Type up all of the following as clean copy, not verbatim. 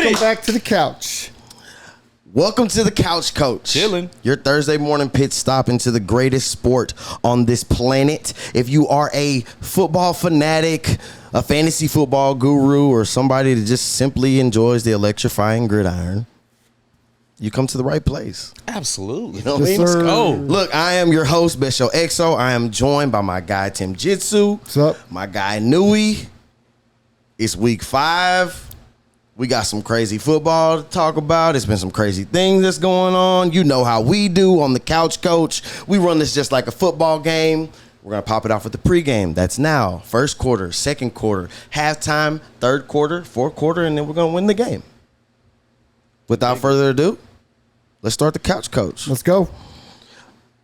Welcome back to the couch. Welcome to the couch, Coach. Chilling. Your Thursday morning pit stop into the greatest sport on this planet. If you are a football fanatic, a fantasy football guru, or somebody that just simply enjoys the electrifying gridiron, you come to the right place. Absolutely. You know what I mean? Yes, sir. Let's go. Look, I am your host, Best Show XO. I am joined by my guy, Tim Jitsu. What's up? My guy, Nui. It's week 5. We got some crazy football to talk about. It's been some crazy things that's going on. You know how we do on the couch, Coach. We run this just like a football game. We're going to pop it off with the pregame. That's now. First quarter, second quarter, halftime, third quarter, fourth quarter, and then we're going to win the game. Without further ado, let's start the couch, Coach. Let's go.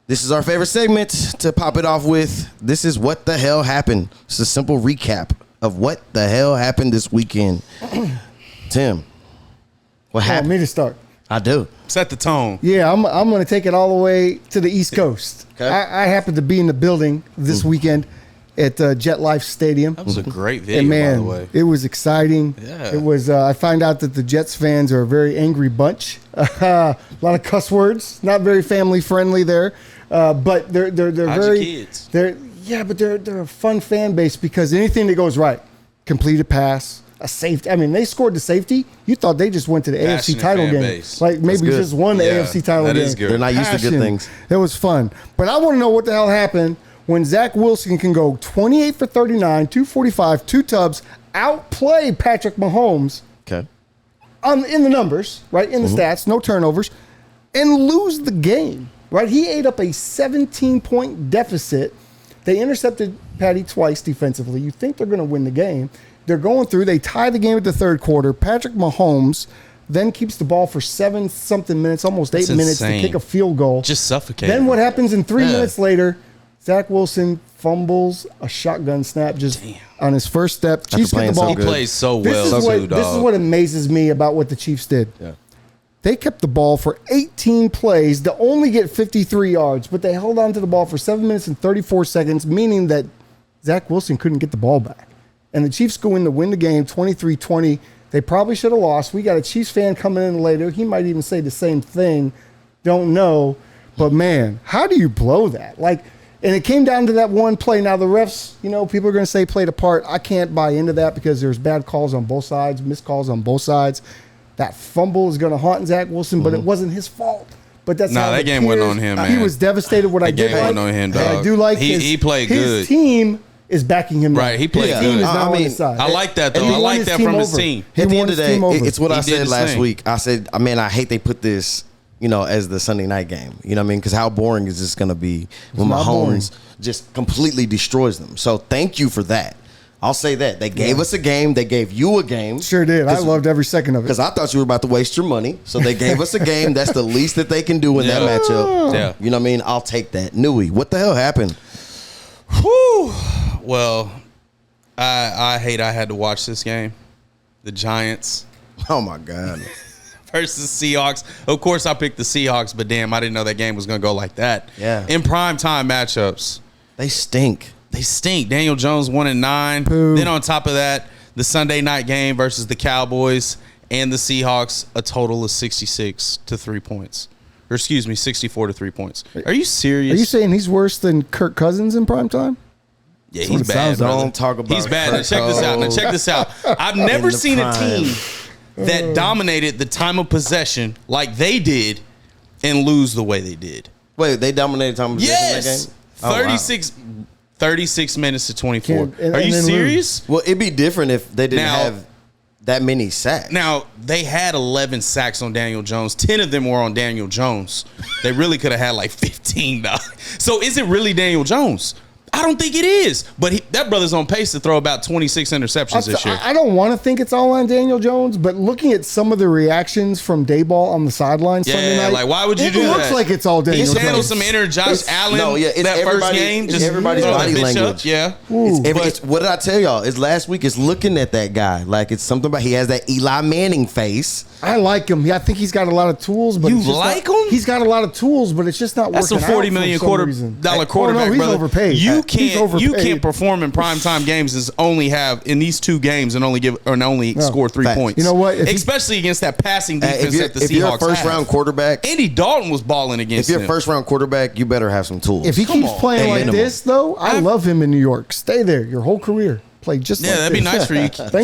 This is our favorite segment to pop it off with. This is What the Hell Happened. It's a simple recap of what the hell happened this weekend. Tim, what happened? Me to start. I do. Set the tone. Yeah, I'm going to take it all the way to the East Coast. Okay. I happened to be in the building this weekend at Jet Life Stadium. That was a great video, And man, by the way. it was exciting. Yeah. It was. I find out that the Jets fans are a very angry bunch. A lot of cuss words. Not very family friendly there. But they're How'd very. your kids? They're a fun fan base because anything that goes right, complete a pass, a safety. I mean, they scored the safety. You thought they just went to the AFC Passionate title fan game, base. like maybe good. just won the Yeah, AFC title that game. is good. They're not used to good Passion. things. It was fun. But I want to know what the hell happened when Zach Wilson can go 28 for 39, 245, 2 tubs, outplay Patrick Mahomes Okay. in the numbers, right, in the stats, no turnovers, and lose the game, right? He ate up a 17-point deficit. They intercepted Patty twice defensively. You think they're going to win the game. They're going through. They tie the game at the third quarter. Patrick Mahomes then keeps the ball for 7-something minutes, almost 8 That's minutes insane. to kick a field goal. Just suffocated. Then what happens in 3 Yeah. minutes later? Zach Wilson fumbles a shotgun snap just on his first step. Chiefs get playing the so ball. He good. plays so This well, is too, what this is dog. what amazes me about what the Chiefs did. Yeah. They kept the ball for 18 plays to only get 53 yards, but they held on to the ball for 7 minutes and 34 seconds, meaning that Zach Wilson couldn't get the ball back. And the Chiefs go in to win the game 23-20. They probably should have lost. We got a Chiefs fan coming in later. He might even say the same thing. Don't know. But, man, how do you blow that? Like, and it came down to that one play. Now, the refs, people are going to say played a part. I can't buy into that because there's bad calls on both sides, missed calls on both sides. That fumble is going to haunt Zach Wilson, but it wasn't his fault. But that's how that it game went appears. on him, He man. was devastated. What I That did game like, went on him, I dog. do like He played his good. team is backing him. Right, now. he played His team good. is now I on mean, his side. I like that, though. And he I won like his that team from his over. team. He At the won end of his the team day, over. it's what I He did said his last thing. week. I said, I hate they put this, as the Sunday night game. You know what I mean? Because how boring is this going to be when not Mahomes just completely destroys them? So thank you for that. I'll say that. They gave us a game. They gave you a game. Sure did. I loved every second of it. Because I thought you were about to waste your money. So they gave us a game. That's the least that they can do in that Yeah. matchup. Yeah. You know what I mean? I'll take that. Nui, what the hell happened? Whew. Well, I hate I had to watch this game. The Giants Oh, my God. versus Seahawks. Of course, I picked the Seahawks, but damn, I didn't know that game was going to go like that. Yeah. In primetime matchups, They stink. they stink. Daniel Jones 1-9. Poo. Then on top of that, the Sunday night game versus the Cowboys and the Seahawks, a total of 66 to 3 points. Or excuse me, 64 to 3 points. Are you serious? Are you saying he's worse than Kirk Cousins in primetime? Yeah, what he's it bad, sounds brother. like. Don't talk about He's bad. Now Kirk check this out. Now check this out. I've never In the seen a prime. team that dominated the time of possession like they did and lose the way they did. Wait, they dominated time of possession in Yes. that game? Oh, wow. 36 minutes to 24. Can't- and- Are you and then serious? Well, it'd be different if they didn't Now- have that many sacks. Now, they had 11 sacks on Daniel Jones. 10 of them were on Daniel Jones. They really could have had like 15, dog. So is it really Daniel Jones? I don't think it is. But that brother's on pace to throw about 26 interceptions this year. I don't want to think it's all on Daniel Jones, but looking at some of the reactions from Dayball on the sideline Sunday Yeah, night, like, why would you it do looks that? like it's all Daniel He's handled Jones. some inner Josh Allen it's that first everybody- game. it's Just everybody's throw that body bitch language. up. Yeah. It's what did I tell y'all? It's last week. It's looking at that guy like it's something about he has that Eli Manning face. I like him. Yeah, I think he's got a lot of tools. But You it's just like not- him? He's got a lot of tools, but it's just not That's working a $40 out million for some reason. dollar quarterback, he's brother. overpaid. You can't perform in primetime games and only have in these 2 games and only score 3 points. You know what? Especially against that passing defense that the Seahawks have. If you're a first-round quarterback, Andy Dalton was balling against him. If you're a first-round quarterback, you better have some tools. If he keeps playing like this, though, I love him in New York. Stay there your whole career. Play just like this. That'd be nice for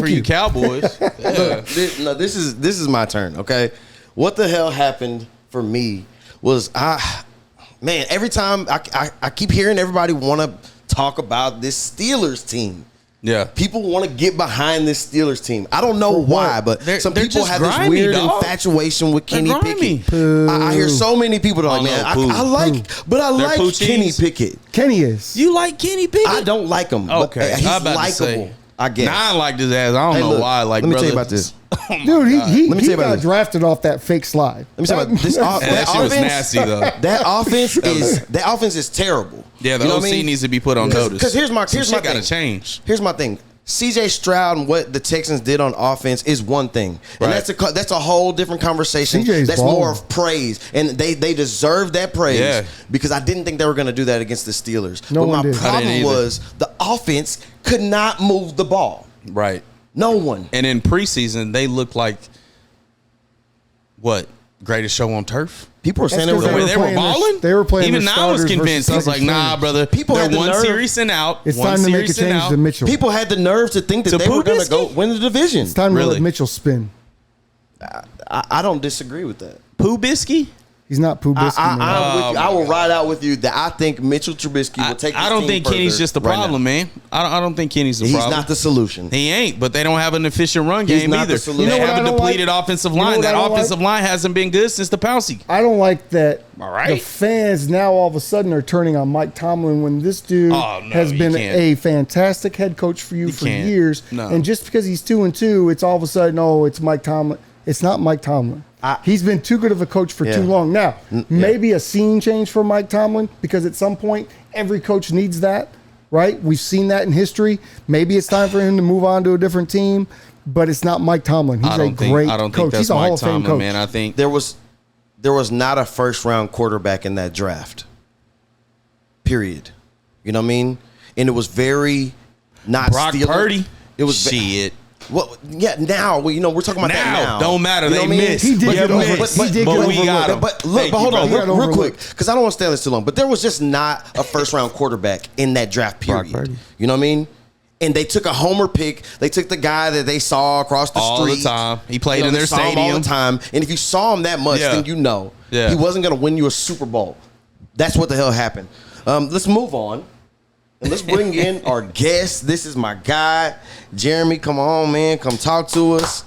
you, you Cowboys. Yeah. This is my turn. Okay, what the hell happened for me was every time I keep hearing everybody want to talk about this Steelers team. Yeah, people want to get behind this Steelers team. I don't know why, but some people have this weird infatuation with Kenny Pickett. I hear so many people that are like, man, I like Kenny Pickett. Kenny is. You like Kenny Pickett? I don't like him. Okay, but he's likable. I guess. Nah, I liked his ass. I don't know why. Like, let me tell you about this. Dude, he got drafted off that fake slide. Let me tell you about this. That shit was nasty, though. That offense is terrible. Yeah, the OC needs to be put on notice. Because here's my thing. Gotta change. Here's my thing. CJ Stroud and what the Texans did on offense is one thing, and that's a whole different conversation. That's more of praise, and they deserve that praise because I didn't think they were going to do that against the Steelers. But my problem was the offense could not move the ball. Right. No one. And in preseason, they looked like what? Greatest show on turf. People were saying they were balling. They were playing. Even I was convinced. I was like, nah, brother. People had one series and out. It's time to make a change to Mitchell. People had the nerve to think that they were going to go win the division. It's time to let Mitchell spin. I don't disagree with that. Pooh-Bisky? He's not Pooh-Bisky. I will ride out with you that I think Mitchell Trubisky will take. I don't think Kenny's just the problem, man. I don't think Kenny's the problem. He's not the solution. He ain't, but they don't have an efficient run game either. They have a depleted offensive line. That offensive line hasn't been good since the Pouncey. I don't like that. All right. The fans now all of a sudden are turning on Mike Tomlin when this dude has been a fantastic head coach for you for years. No. And just because he's 2-2, it's all of a sudden, it's Mike Tomlin. It's not Mike Tomlin. He's been too good of a coach for too long. Now, maybe a scene change for Mike Tomlin because at some point, every coach needs that, right? We've seen that in history. Maybe it's time for him to move on to a different team, but it's not Mike Tomlin. He's a great coach. He's a Hall of Fame coach. Man, I think there was not a first-round quarterback in that draft, period. You know what I mean? And it was very not Brock Purdy. It was shit. Well, yeah. Now, we're talking about that now. Don't matter. They missed. He did get over. But we got him. But hold on, real quick, because I don't want to stay on this too long. But there was just not a first-round quarterback in that draft period. You know what I mean? And they took a homer pick. They took the guy that they saw across the street all the time. He played in their stadium all the time. And if you saw him that much, then you know he wasn't going to win you a Super Bowl. That's what the hell happened. Let's move on. And let's bring in our guest. This is my guy, Jeremy. Come on, man. Come talk to us.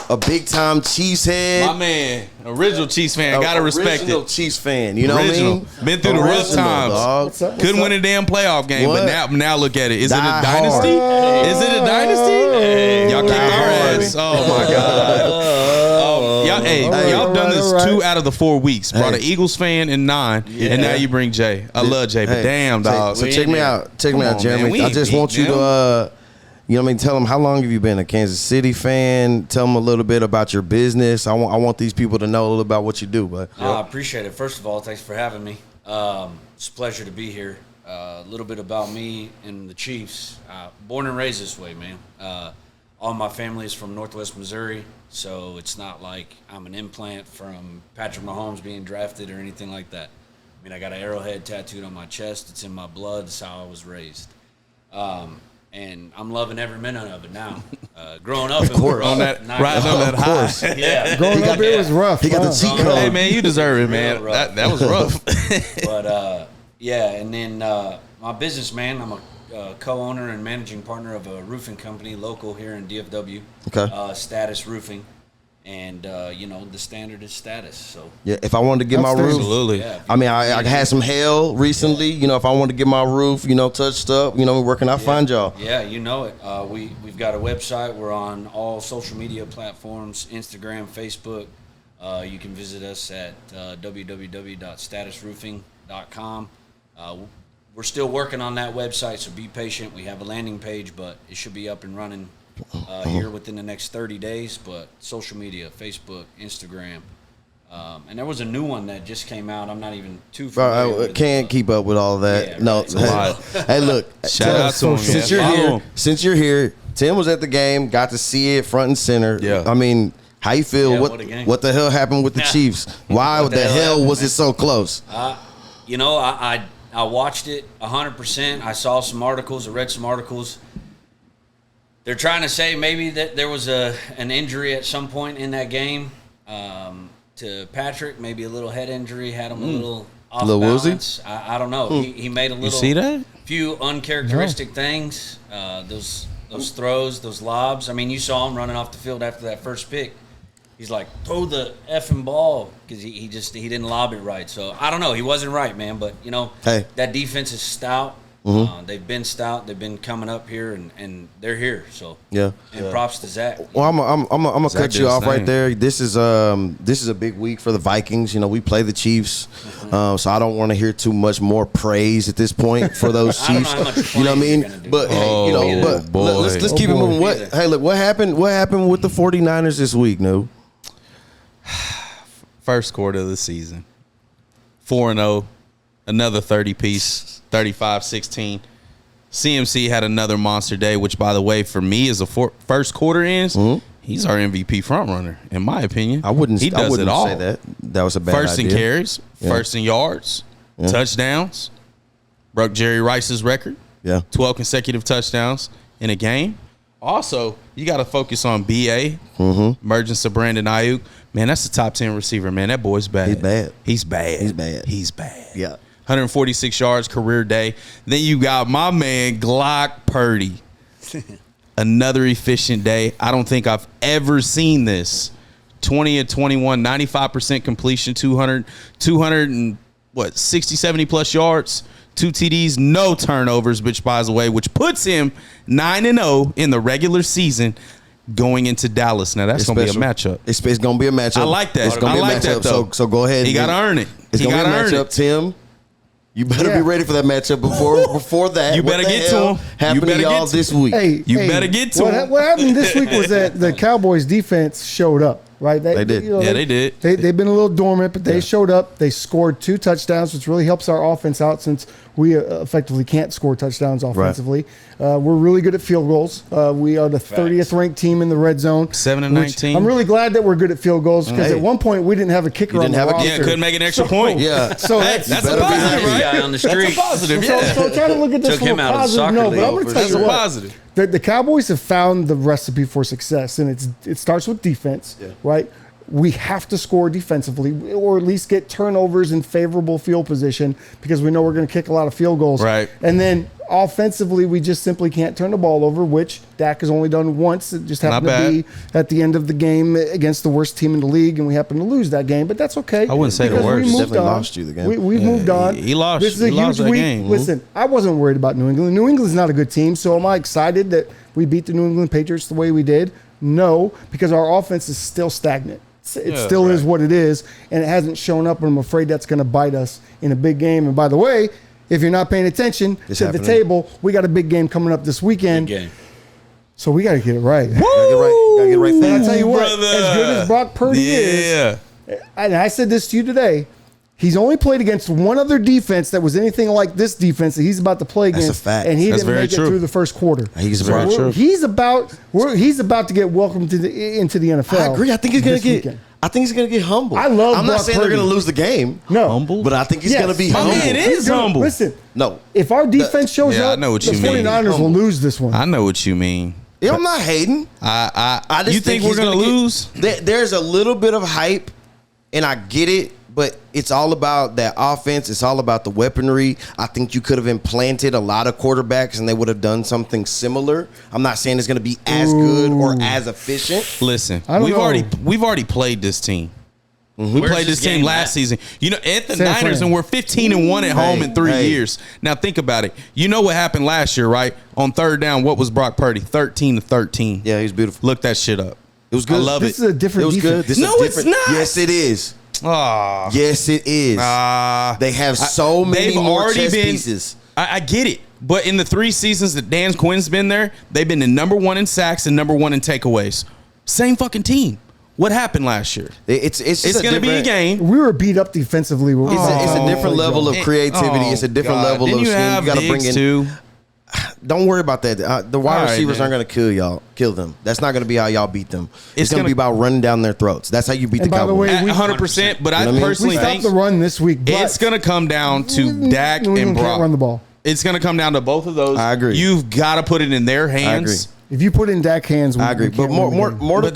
A big-time Chiefs head. My man. Original Chiefs fan. Gotta respect it. Original Chiefs fan. You know what I mean? Been through the rough times. Couldn't win a damn playoff game, but now look at it. Is it a dynasty? Is it a dynasty? Hey, y'all kicked our ass. Oh, my God. Y'all done this 2 out of the 4 weeks. Brought an Eagles fan in 9, and now you bring Jay. I love Jay, but damn, dog. So check me out. Check me out, Jeremy. I just want you to... You know what I mean? Tell them, how long have you been a Kansas City fan? Tell them a little bit about your business. I want these people to know a little about what you do. But I appreciate it. First of all, thanks for having me. It's a pleasure to be here. A little bit about me and the Chiefs. Born and raised this way, man. All my family is from Northwest Missouri, so it's not like I'm an implant from Patrick Mahomes being drafted or anything like that. I mean, I got an arrowhead tattooed on my chest. It's in my blood. It's how I was raised. And I'm loving every minute of it now. Growing up, it was rough. On that, riding on that high. Yeah. Growing up, it was rough. He got the cheat code. Hey, man, you deserve it, man. That was rough. But, and then my business, man, I'm a co-owner and managing partner of a roofing company local here in DFW. Okay. Status Roofing. And, the standard is status. So yeah, if I wanted to get my roof. Absolutely. Yeah, I mean, I had some hail recently. You know, if I wanted to get my roof, touched up, where can I find y'all? Yeah, you know it. We've got a website. We're on all social media platforms, Instagram, Facebook. You can visit us at www.statusroofing.com. We're still working on that website, so be patient. We have a landing page, but it should be up and running here within the next 30 days. But social media, Facebook, Instagram, And there was a new one that just came out. I'm not even too Bro, familiar I with can't keep up with all of that. Yeah, No, right. hey, look. Shout out to him. Since Yeah. you're Follow here, him. Tim was at the game, got to see it front and center. Yeah. I mean, how you feel? Yeah, what what a game. what the hell happened with the Chiefs? Why What the the hell hell happened, was man? it so close? You know, I watched it 100%. I saw some articles. I read some articles. They're trying to say maybe that there was an injury at some point in that game to Patrick, maybe a little head injury, had him a little off Little woozy? balance. I don't know. He made a little. You see that? Few uncharacteristic things. Those throws, those lobs. I mean, you saw him running off the field after that first pick. He's like, throw the effing ball, because he didn't lob it right. So I don't know. He wasn't right, man. But you know, Hey. that defense is stout. They've been stout. They've been coming up here, and they're here. So Yeah. And props to Zach. Well, I'm gonna Zach cut did you his off right thing. there. This is a big week for the Vikings. You know, we play the Chiefs, so I don't want to hear too much more praise at this point for those I don't know Chiefs. how much You know what I playing mean? you're gonna do. But hey, you know, Oh, but boy. let's keep it boy. moving. What happened with the 49ers this week? No, First quarter of the season. 4-0. Another 30-piece. 35-16. CMC had another monster day, which, by the way, for me, as a first quarter ends, he's our MVP frontrunner, in my opinion. I wouldn't. He does it all. say that. That was a bad First in idea. carries, first in yards, touchdowns. Broke Jerry Rice's record. Yeah. 12 consecutive touchdowns in a game. Also, you got to focus on BA, emergence of Brandon Ayuk. Man, that's the top 10 receiver, man. That boy's bad. He's bad. He's bad. He's bad. He's bad. Yeah. 146 yards, career day. Then you got my man, Glock Purdy. Another efficient day. I don't think I've ever seen this. 20 and 21, 95% completion, 60, 70 plus yards, 2 TDs, no turnovers, which, by the way, which puts him 9-0 in the regular season going into Dallas. Now, that's going to be a matchup. It's going to be a matchup. I like that. It's going to be I a like matchup. that, though. So go ahead. He got to earn it. It's He going to got be to a earn matchup, it. Tim. You better be ready for that matchup before that. You What better the get to hell him. You happened better to y'all get to this week. You better get to him. What happened this week was that the Cowboys defense showed up, right? They did. They did. They've been a little dormant, but they showed up. They scored 2 touchdowns, which really helps our offense out since we effectively can't score touchdowns offensively. We're really good at field goals. We are the 30th ranked team in the red zone. 7 and 19. I'm really glad that we're good at field goals because at one point we didn't have a kicker on didn't the have a roster. Yeah, couldn't make an extra point. Yeah. So That's a better be positive, happy. right? Guy on the street. That's a positive, So yeah. try to look at this Took from him a out of the positive soccer note, but league I'm going for to tell That's you a what. positive. The Cowboys have found the recipe for success, and it starts with defense, right? We have to score defensively, or at least get turnovers in favorable field position because we know we're going to kick a lot of field goals. Right. And then offensively, we just simply can't turn the ball over, which Dak has only done once. It just happened Not to be at the end of the game against the worst team in the league, and we happened to lose that game. But that's okay. I wouldn't say the because we worst. moved Definitely on. lost you the game. We've moved on. he lost- This is a he lost huge that week. game. Listen, I wasn't worried about New England. New England's not a good team, so am I excited that we beat the New England Patriots the way we did? No, because our offense is still stagnant. It Yeah, still right. is what it is, and it hasn't shown up, and I'm afraid that's going to bite us in a big game. And by the way, if you're not paying attention It's to happening. the table, we got a big game coming up this weekend, Game. so we got to get it right. Gotta get right And I fast. tell you what, Brother. as good as Brock Purdy is, and I said this to you today, he's only played against one other defense that was anything like this defense that he's about to play That's a against, fact. and he That's didn't very make true. it through the first quarter. He's So very true. He's about to get welcomed into the NFL. I agree. I think he's gonna this get. weekend. I think he's gonna get humble. I love I'm not Brock saying Purdy. they're gonna lose the game. No. Humble? But I think he's Yes. gonna be My humble. man is Dude, humble. Listen, No. if our defense shows Yeah, I up, know what the you mean. 49ers will lose this one. I know what you mean. Yeah, I'm not hating. I just you think we're he's gonna get- lose? There's a little bit of hype, and I get it, but it's all about that offense. It's all about the weaponry. I think you could have implanted a lot of quarterbacks, and they would have done something similar. I'm not saying it's going to be as good or as efficient. Listen, I don't know. we've already played this team. We Where's played this this team game last at? season. You know, at the San Niners, Fran. and we're 15-1 at home in 3 hey. years. Now think about it. You know what happened last year, right? On third down, what was Brock Purdy? 13-13. Yeah, he's beautiful. Look that shit up. It was good. I love This it. is a different It was defense. good. This is No, a it's different- not. Yes, it is. Ah, Yes, it is. They have so many more chess pieces. I get it, but in the 3 seasons that Dan Quinn's been there, they've been the number 1 in sacks and number 1 in takeaways. Same fucking team. What happened last year? It's going to be a game. We were beat up defensively. It's a different level of creativity. It's a different level of scheme. You got to bring in. Too. Don't worry about that. The wide receivers aren't going to kill them. That's not going to be how y'all beat them. It's going to be about running down their throats. That's how you beat the Cowboys. 100%. But I personally think we stopped the run this week. It's going to come down to Dak and Brock. Can't run the ball. It's going to come down to both of those. I agree. You've got to put it in their hands. I agree. If you put in Dak hands, I agree. But more to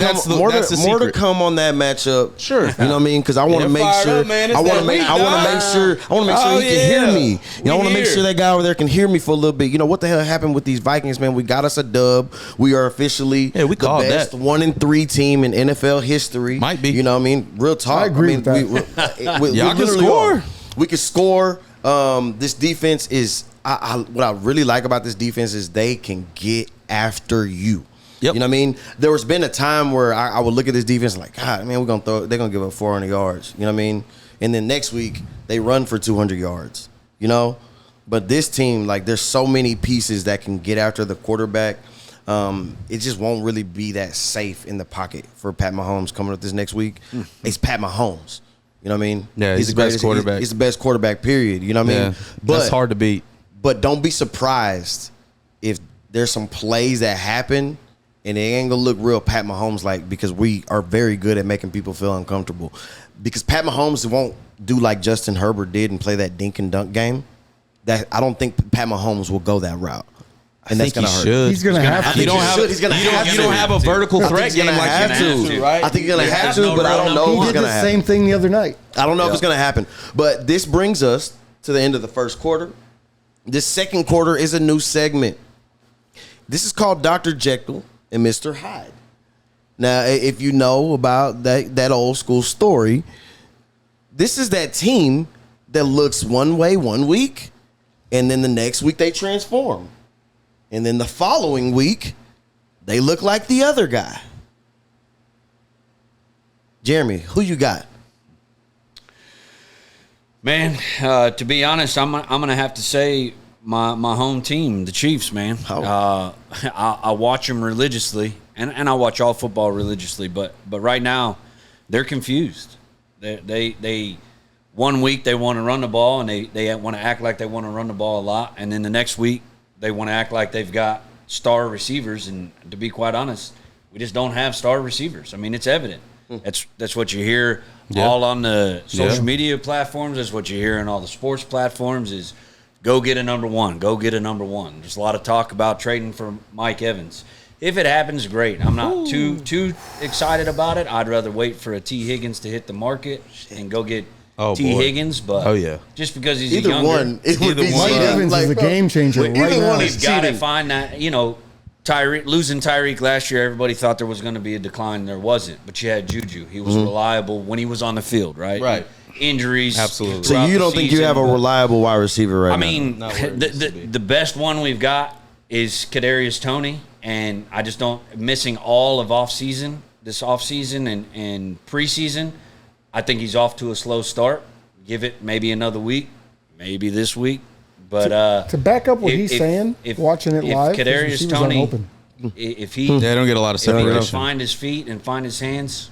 come on that matchup. Sure. You know what I mean? Because I want to make sure. I want to make sure he can hear me. I want to make sure that guy over there can hear me for a little bit. You know what the hell happened with these Vikings, man? We got us a dub. We are officially the best 1-3 team in NFL history. Might be. You know what I mean? Real talk. I agree with that. Y'all can score. We can score. This defense is. What I really like about this defense is they can get after you. Yep. You know what I mean? There was been a time where I would look at this defense like, God, man, they're gonna give up 400 yards. You know what I mean? And then next week they run for 200 yards. You know, but this team, like, there's so many pieces that can get after the quarterback. It just won't really be that safe in the pocket for Pat Mahomes coming up this next week. It's Pat Mahomes. You know what I mean? Yeah, he's the best quarterback. He's the best quarterback. Period. You know what I mean? But that's hard to beat. But don't be surprised if there's some plays that happen and it ain't gonna look real Pat Mahomes like, because we are very good at making people feel uncomfortable. Because Pat Mahomes won't do like Justin Herbert did and play that dink and dunk game. That I don't think Pat Mahomes will go that route. And that's gonna hurt. He's gonna have to. You don't have a vertical threat game like you do, right? I think he's gonna have to, but I don't know He what's did gonna the happen. same thing the other night. I don't know if it's gonna happen. But this brings us to the end of the first quarter. This second quarter is a new segment. This is called Dr. Jekyll and Mr. Hyde. Now, if you know about that old school story, this is that team that looks one way one week, and then the next week they transform. And then the following week, they look like the other guy. Jeremy, who you got? Man, to be honest, I'm gonna have to say my home team, the Chiefs. Man, I watch them religiously, and I watch all football religiously. But right now, they're confused. They 1 week they want to run the ball, and they want to act like they want to run the ball a lot, and then the next week they want to act like they've got star receivers. And to be quite honest, we just don't have star receivers. I mean, it's evident. That's what you hear all on the social media platforms. That's what you hear on all the sports platforms is go get a number one. Go get a number one. There's a lot of talk about trading for Mike Evans. If it happens, great. I'm not too excited about it. I'd rather wait for a T. Higgins to hit the market and go get T. Higgins. But just because he's either a younger, one, it would be Mike Evans is a game changer right now. We've got to find that, losing Tyreek last year, everybody thought there was going to be a decline. There wasn't. But you had Juju. He was reliable when he was on the field, right? Right. Injuries. Absolutely. So you don't think you have a reliable wide receiver right now? I mean, the best one we've got is Kadarius Toney, and I just don't – missing all of this offseason and preseason, I think he's off to a slow start. Give it maybe another week, maybe this week. But to back up what he's saying, watching it live, Kadarius Toney, if he they don't get a lot of separation. Find his feet and find his hands.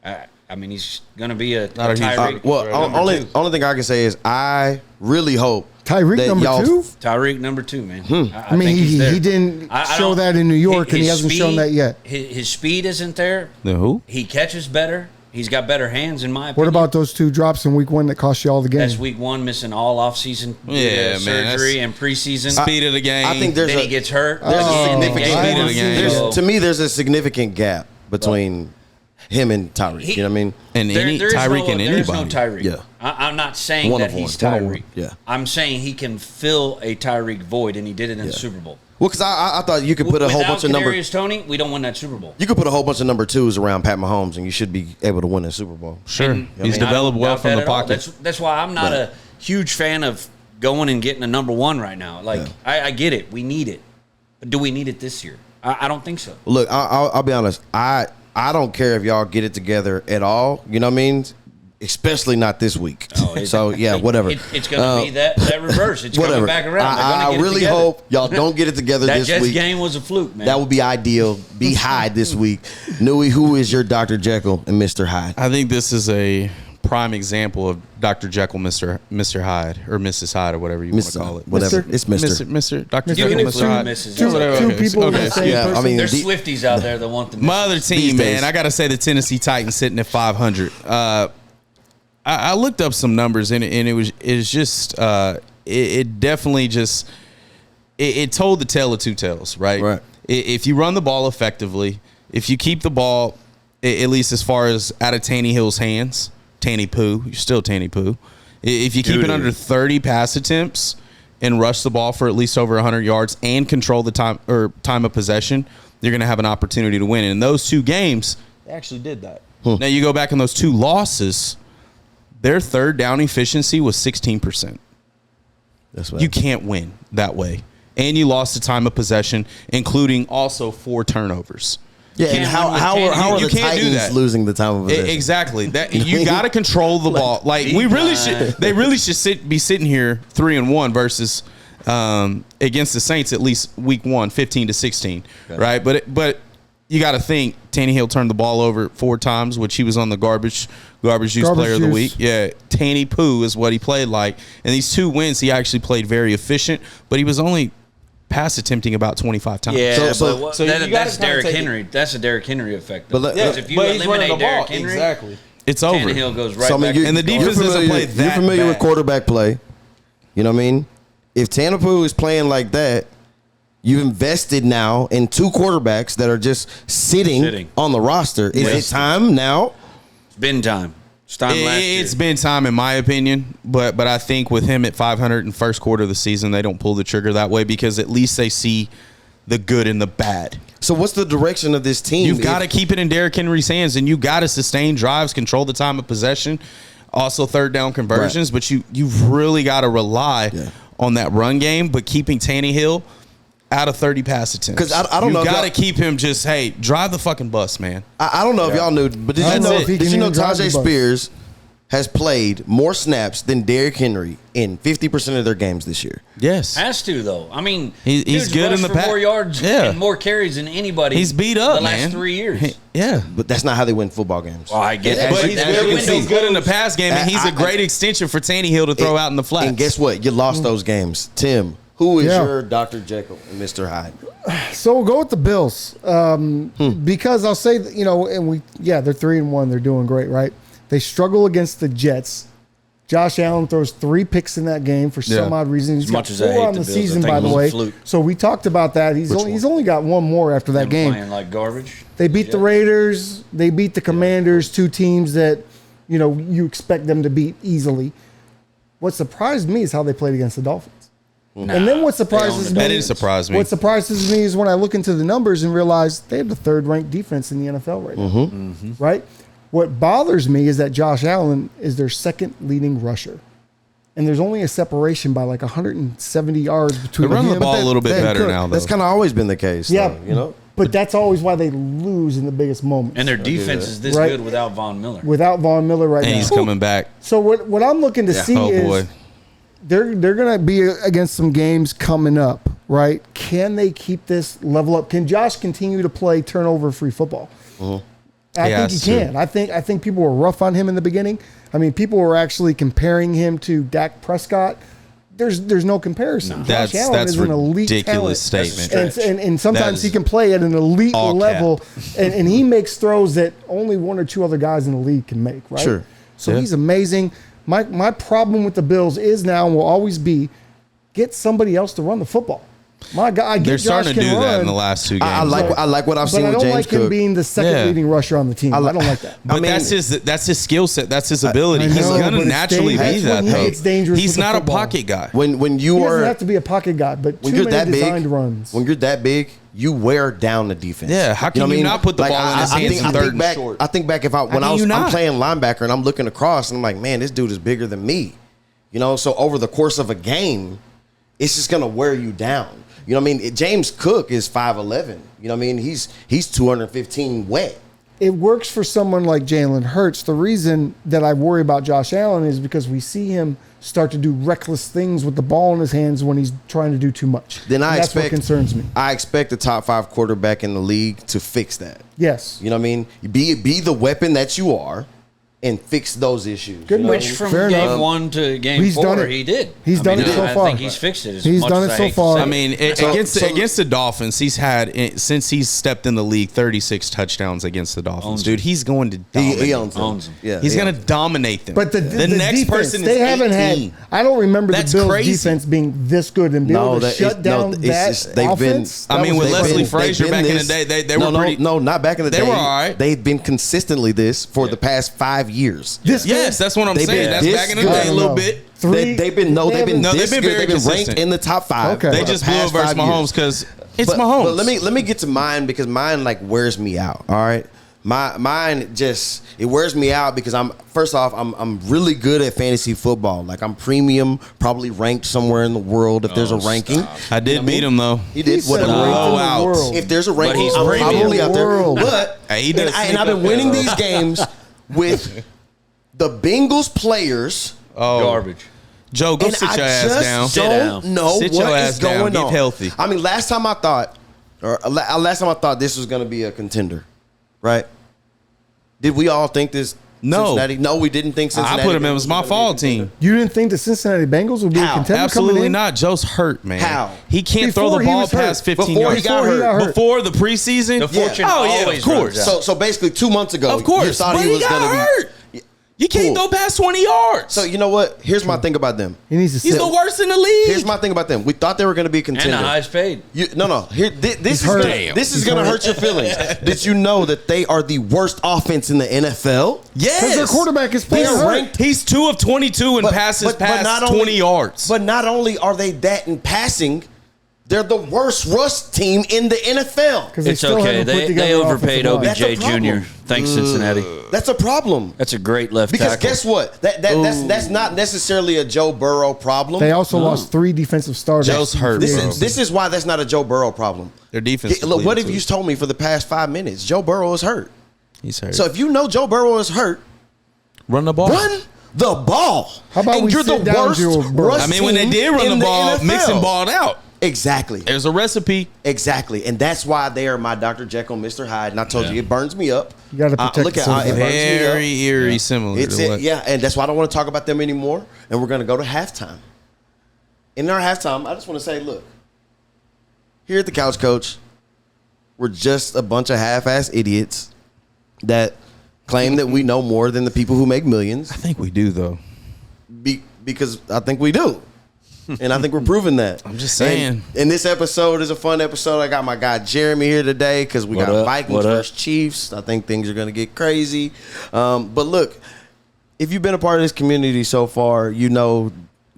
I mean, he's going to be a Tyreek. Only thing I can say is I really hope Tyreek number two. Tyreek number two, man. I mean, he didn't show that in New York, and he hasn't shown that yet. His speed isn't there. The who? He catches better. He's got better hands, in my opinion. What about those two drops in week one that cost you all the game? That's week one, missing all offseason surgery and preseason. Speed of the game. I think he gets hurt. There's a significant speed of the game. To me, there's a significant gap between him and Tyreek. You know what I mean? And Tyreek and anybody. There's no Tyreek. Yeah. I'm not saying that he's Tyreek. Yeah. I'm saying he can fill a Tyreek void, and he did it in the Super Bowl. Well, because I thought you could put a whole bunch of Kadarius Toney, we don't win that Super Bowl. You could put a whole bunch of number twos around Pat Mahomes, and you should be able to win a Super Bowl. Sure. He's developed well from the pocket. That's why I'm not a huge fan of going and getting a number one right now. Like, I get it. We need it. But do we need it this year? I don't think so. Look, I'll be honest. I don't care if y'all get it together at all. You know what I mean? especially not this week. Oh, So yeah, whatever. It's going to be that reverse. It's Whatever. coming back around. I really hope y'all don't get it together that this Jets week. game was a fluke, man. That would be ideal. Be high this week. Nui, who is your Dr. Jekyll and Mr. Hyde? I think this is a prime example of Dr. Jekyll, Mr. Hyde, or Mrs. Hyde, or whatever you want to call it. Whatever. Mr. It's Mr. Mr. Dr. Give Jekyll, it Mr. two Hyde. Mrs. Two, Whatever, two okay. people in Okay. the same Yeah, person. I mean, There's Swifties out there that want the My other team, These days. man, I got to say the Tennessee Titans sitting at 500. I looked up some numbers and it's just it definitely just it told the tale of two tales, right? Right. If you run the ball effectively, if you keep the ball at least as far as out of Tannehill's hands, Tanny Poo, you're still Tanny Poo. If you keep it under 30 pass attempts and rush the ball for at least over 100 yards and control the time of possession, you're going to have an opportunity to win. And in those two games, they actually did that. Now you go back in those two losses, their third down efficiency was 16%. That's what You can't win that way. And you lost the time of possession, including also 4 turnovers. Yeah, and can't how win with are Tannehill. You the can't do Titans that. losing the time of possession? Exactly. That you got to control the ball. Like we really should. They really should be sitting here 3-1 versus against the Saints at least week 1, 15-16, right? But you got to think Tannehill turned the ball over 4 times, which he was on the garbage juice player of the week. Yeah, Tanny Poo is what he played like. And these 2 wins, he actually played very efficient, but he was only pass attempting about 25 times. Yeah, So but you gotta that's kinda Derrick take it- Henry. That's a Derrick Henry effect. But Though. let- Because if you eliminate Derrick Henry, exactly, it's over. Tannehill goes right So, I mean, back. And the defense you're doesn't play You're that familiar with bad. quarterback play. You know what I mean? If Tannehill is playing like that, you've invested now in 2 quarterbacks that are just sitting. On the roster. Is it time now? It's been time. It's time last year. It's been time, in my opinion, but I think with him at 500 in first quarter of the season, they don't pull the trigger that way because at least they see the good and the bad. So what's the direction of this team? You've got to keep it in Derrick Henry's hands, and you got to sustain drives, control the time of possession, also third down conversions. Right. But you've really got to rely on that run game, but keeping Tannehill out of 30 pass attempts. Because I don't know. You if got to y'all- keep him just, hey, drive the fucking bus, man. I don't know if y'all knew, but did I you don't know know? if he Did can you know even drive the Tajay bus. Spears has played more snaps than Derrick Henry in 50% of their games this year? Yes. Has to though. I mean, He's dude's good rushed in the for pass. more yards Yeah. and more carries than anybody. He's beat up, the man. last 3 years. Yeah. But that's not how they win football games. Well, I get But that. He's As good, the he's window good in the closed- pass game, and he's a great extension for Tannehill to throw out in the flats. And guess what? You lost those games. Tim, who is Yeah. your Dr. Jekyll and Mr. Hyde? So we'll go with the Bills because I'll say that, and they're 3-1. They're doing great, right? They struggle against the Jets. Josh Allen throws 3 picks in that game for some odd reason. He's As got much as I 4 hate on the the Bills, I season, think by it the was a way. fluke. So we talked about that. He's only got 1 more after that Them game. playing like garbage. They beat the Raiders. They beat the Commanders, 2 teams that you expect them to beat easily. What surprised me is how they played against the Dolphins. And then what surprises me? That didn't surprise me. What surprises me is when I look into the numbers and realize they have the 3rd-ranked defense in the NFL right now. Right? What bothers me is that Josh Allen is their 2nd leading rusher. And there's only a separation by like 170 yards between They run him. the ball a little bit That better could- now, though. That's kind of always been the case. Yeah, though, but that's always why they lose in the biggest moments. And their defense is this Right. good without Von Miller. Without Von Miller right And now. he's coming back. So what I'm looking to see Oh, is boy. they're going to be against some games coming up, right? Can they keep this level up? Can Josh continue to play turnover-free football? I He think he has to. can. I think people were rough on him in the beginning. I mean, people were actually comparing him to Dak Prescott. There's no comparison. Josh Allen That's is an elite ridiculous talent. statement. And sometimes That he is can play at an elite all level, and he makes throws that only 1 or 2 other guys in the league can make, right? Sure. So Yeah. he's amazing. My problem with the Bills is now and will always be get somebody else to run the football. My God, I get They're Josh starting to can do that run, in the last 2 games. I like what I've but seen I with don't James like him Cook. being the 2nd Yeah. leading rusher on the team. I don't like that. But I mean- that's his skill set. That's his ability. I He's know, going but to it's naturally be dangerous. that, That's when though. it's dangerous He's with the not a football. pocket guy. When you He doesn't are have to be a pocket guy, but when too you're many that big, designed runs. when you're that big, you wear down the defense. Yeah, how can know what you I mean? not put the ball in his hands in 3rd and back, short? I think back when can you I'm not? playing linebacker and I'm looking across and I'm like, man, this dude is bigger than me. So over the course of a game, it's just gonna wear you down. James Cook is 5'11". He's 215 wet. it works for someone like Jalen Hurts. The reason that I worry about Josh Allen is because we see him start to do reckless things with the ball in his hands when he's trying to do too much. Then that's what concerns me. I expect the top 5 quarterback in the league to fix that. Yes. You know what I mean? Be the weapon that you are and fix those issues. Good, you know which what I From Fair game enough. 1 to game He's 4, done it. he did. He's done it so I far. think he's fixed it. As He's much done as it I so hate to far. say I mean, So- against the Dolphins, he's had since he's stepped in the league 36 touchdowns against the Dolphins. Owns Dude, he's going to dominate. He owns them. them. Yeah, He's he going owns to them. dominate them. But the next defense, person they haven't 18. had. I don't remember That's the Bills' crazy. defense being this good and be able to shut down that offense. I mean, with They've Leslie been- Frazier they've been back in the this- day, they no, were pretty. No, not back in the they day. were all right. They've been consistently this for the past 5 years. This Yes, good? that's what I'm They've saying. been That's this back in the good. day I a don't little know. bit. They've been No, they've been this good. very They've been ranked consistent. in the top 5. Okay. for They the just blew it past versus 5 years. Mahomes because it's But Mahomes. let me get to mine because mine like wears me out. All right, mine just it wears me out because I'm really good at fantasy football. Like I'm premium, probably ranked somewhere in the world if there's a ranking. I did beat him though. He did. He said Whatever. ranked in the Blowout. world. If there's a ranking, he's I'm premium. probably out there. World. But Hey, he does and I've been sneak up winning there, these games with the Bengals players. Garbage. Joe, go And sit I your ass just down. Sit don't down. know Sit your what ass is down. going Get on. healthy. I mean, last time I thought this was going to be a contender, right? Did we all think this? No. Cincinnati? No, we didn't think Cincinnati. I put him in. It Bengals was my gonna be a fall contender. team. You didn't think the Cincinnati Bengals would be How? a contender coming Absolutely in? not. Joe's hurt, man. How? He can't throw Before the he ball was hurt. past 15 Before he yards. got hurt. Before the preseason. The fortune Oh yeah, of always course. runs out. So basically, 2 months ago, Of course. you thought But he he was got going to hurt. be. You can't Cool. throw past 20 yards. So you know what? Here's my thing about them. He needs to He's sit. the worst in the league. Here's my thing about them. We thought they were going to be a And contender. the highest paid. No. This is hurt. gonna, this is He's going to hurt. hurt your feelings. Did you know that they are the worst offense in the NFL? Yes. Because their quarterback is playing They're hurt. ranked- He's 2 of 22 and passes past not 20 only- yards. But not only are they that in passing, they're the worst rush team in the NFL. 'Cause they It's still okay. haven't put They together an overpaid offensive line. That's a OBJ problem. Jr. Thanks, Cincinnati. That's a problem. That's a great left Because tackle. guess what? That's not necessarily a Joe Burrow problem. They also lost 3 defensive starters. Joe's hurt, This bro. is why that's not a Joe Burrow problem. Their defense. is Look, what have depleted, you too. told me for the past 5 minutes? Joe Burrow is hurt. He's hurt. So if you know Joe Burrow is hurt, run the ball. run the ball. How about and we you're the sit down, worst Joe Burrow? rush I mean, when they team did run in the ball, NFL. Mixon balled out. Exactly. There's a recipe. Exactly. And that's why they are my Dr. Jekyll, Mr. Hyde. And I told you, it burns me up. You gotta protect look the at it silver. burns me up. Very eerie, similar. It's to it, what- yeah, and that's why I don't want to talk about them anymore. And we're going to go to halftime. In our halftime, I just want to say, look, here at the Couch Coach, we're just a bunch of half-ass idiots that claim that we know more than the people who make millions. I think we do though. Because I think we do. And I think we're proving that. I'm just saying. And this episode is a fun episode. I got my guy Jeremy here today because we What got up? Vikings What up? versus Chiefs. I think things are going to get crazy. But look, if you've been a part of this community so far, you know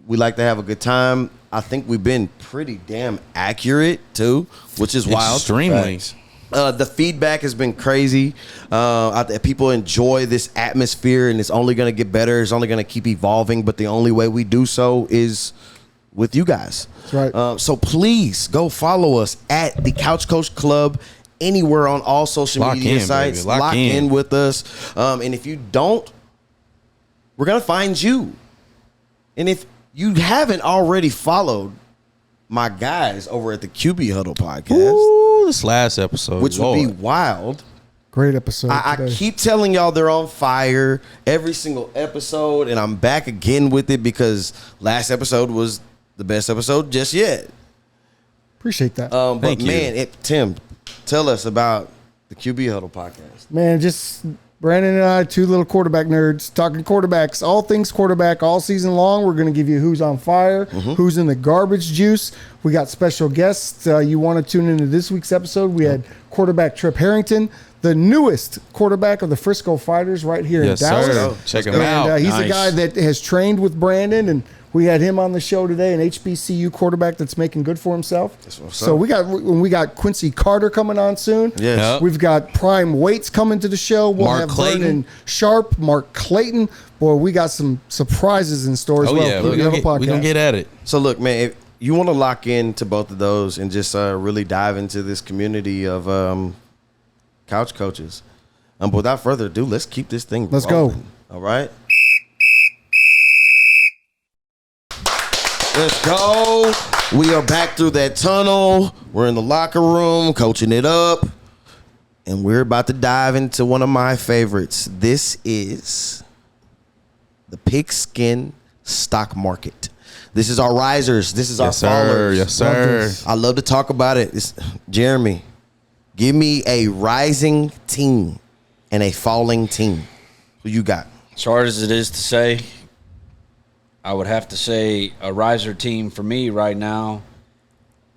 we like to have a good time. I think we've been pretty damn accurate too, which is wild. Extremely. The feedback has been crazy. People enjoy this atmosphere, and it's only going to get better. It's only going to keep evolving. But the only way we do so is with you guys. That's right. So please go follow us at the Couch Coach Club anywhere on all social Lock media in, sites. baby. Lock in in. with us. And if you don't, we're going to find you. And if you haven't already followed my guys over at the QB Huddle podcast, Ooh, this last episode, which would Lord. be wild. Great episode. I today. keep telling y'all they're on fire every single episode, and I'm back again with it because last episode was the best episode just yet. Appreciate that. But Thank you. man, Tim, tell us about the QB Huddle podcast. Man, just Brandon and I, 2 little quarterback nerds, talking quarterbacks, all things quarterback, all season long. We're going to give you who's on fire, who's in the garbage juice. We got special guests. You want to tune into this week's episode. We had quarterback Trip Harrington, the newest quarterback of the Frisco Fighters right here Yes, in Dallas. sir. Check him And, out. he's Nice. a guy that has trained with Brandon, and we had him on the show today, an HBCU quarterback that's making good for himself. what's So up. we got Quincy Carter coming on soon. Yes. Yep. We've got Prime Weights coming to the show. We'll Mark have Clayton. Vernon Sharp, Mark Clayton. Boy, we got some surprises in store as Oh well. yeah, Keep we're it on the gonna podcast. get at it. So look, man, if you want to lock into both of those and just really dive into this community of couch coaches, But without further ado, let's keep this thing Let's rolling. All right. Let's go. We are back through that tunnel. We're in the locker room, coaching it up. And we're about to dive into one of my favorites. This is the pigskin stock market. This is our risers. This is our fallers. Yes, sir. I love to talk about it. Jeremy, give me a rising team and a falling team. Who you got? As hard as it is to say, I would have to say a riser team for me right now.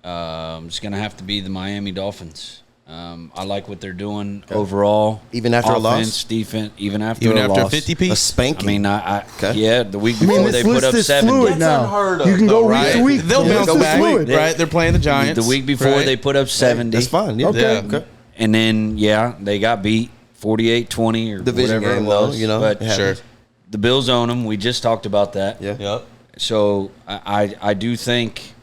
It's going to have to be the Miami Dolphins. I like what they're doing overall. Even after a loss? Defense, even after Even a after loss. a 50 A piece. spanking. Yeah, the week I mean, before this they put list up is 70. fluid now. unheard of, You can go though, week right? to week. They'll Yeah, bounce it's back, fluid. right? They're playing the Giants. The week before right? they put up 70. That's fine. Yeah. Okay. And then, they got beat 48-20 or Division whatever game, it was. though, you know. But it happens. Sure. the Bills own them. We just talked about that. Yeah. Yep. So I do think,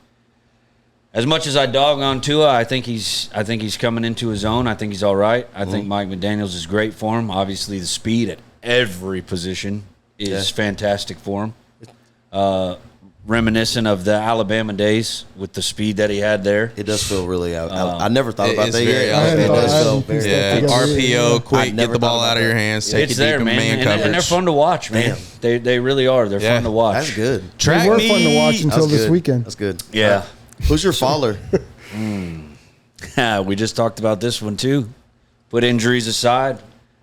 as much as I dog on Tua, I think he's coming into his own. I think he's all right. I think Mike McDaniels is great for him. Obviously, the speed at every position is fantastic for him. Reminiscent of the Alabama days with the speed that he had there. It does feel really out. I never thought about it's that very yet. Alabama. It does I feel haven't pieced very that Yeah, together. RPO, quick, never get the ball thought out of about your that. hands, take It's it there, deep in man, man and coverage. they're fun to watch, man. They really are. They're Yeah. fun to watch. That's good. Track They were fun to watch meet. until That's this good. weekend. That's good. Yeah. Who's your faller? We just talked about this one too. Put injuries aside,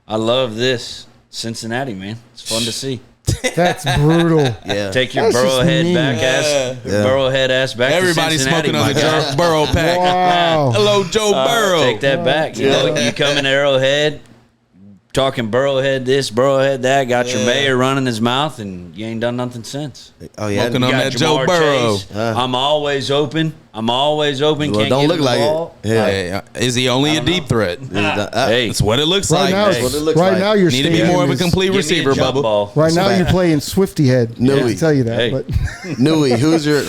I love this Cincinnati, man. It's fun to see. That's brutal. Yeah. Take your That's just Burrowhead mean. back ass, Burrowhead ass back. Everybody's to Cincinnati, smoking on the my guy. Joe Burrow pack. Wow. Hello, Joe Burrow. Take that back. You know, you come in Arrowhead, talking Burrowhead this, Burrowhead that. Got your mayor running his mouth, and you ain't done nothing since. Oh yeah. Smoking You on got that Joe Jamar Burrow. Chase. I'm always open. Well, Can't don't get look him the like ball. it. Yeah. Hey, is he only a deep threat? Hey, That's what it looks Right like. now, That's what it looks right like. now you're Need to be more of a complete give me a receiver, jump Bubba. ball. Right now you're playing Swifty head. No, I can tell you that. Hey. But Nui, who's your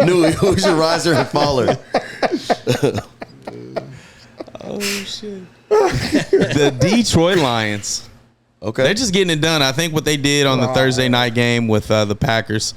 Nui, who's your riser and faller? Oh shit! The Detroit Lions. Okay. They're just getting it done. I think what they did on the Thursday night game with the Packers,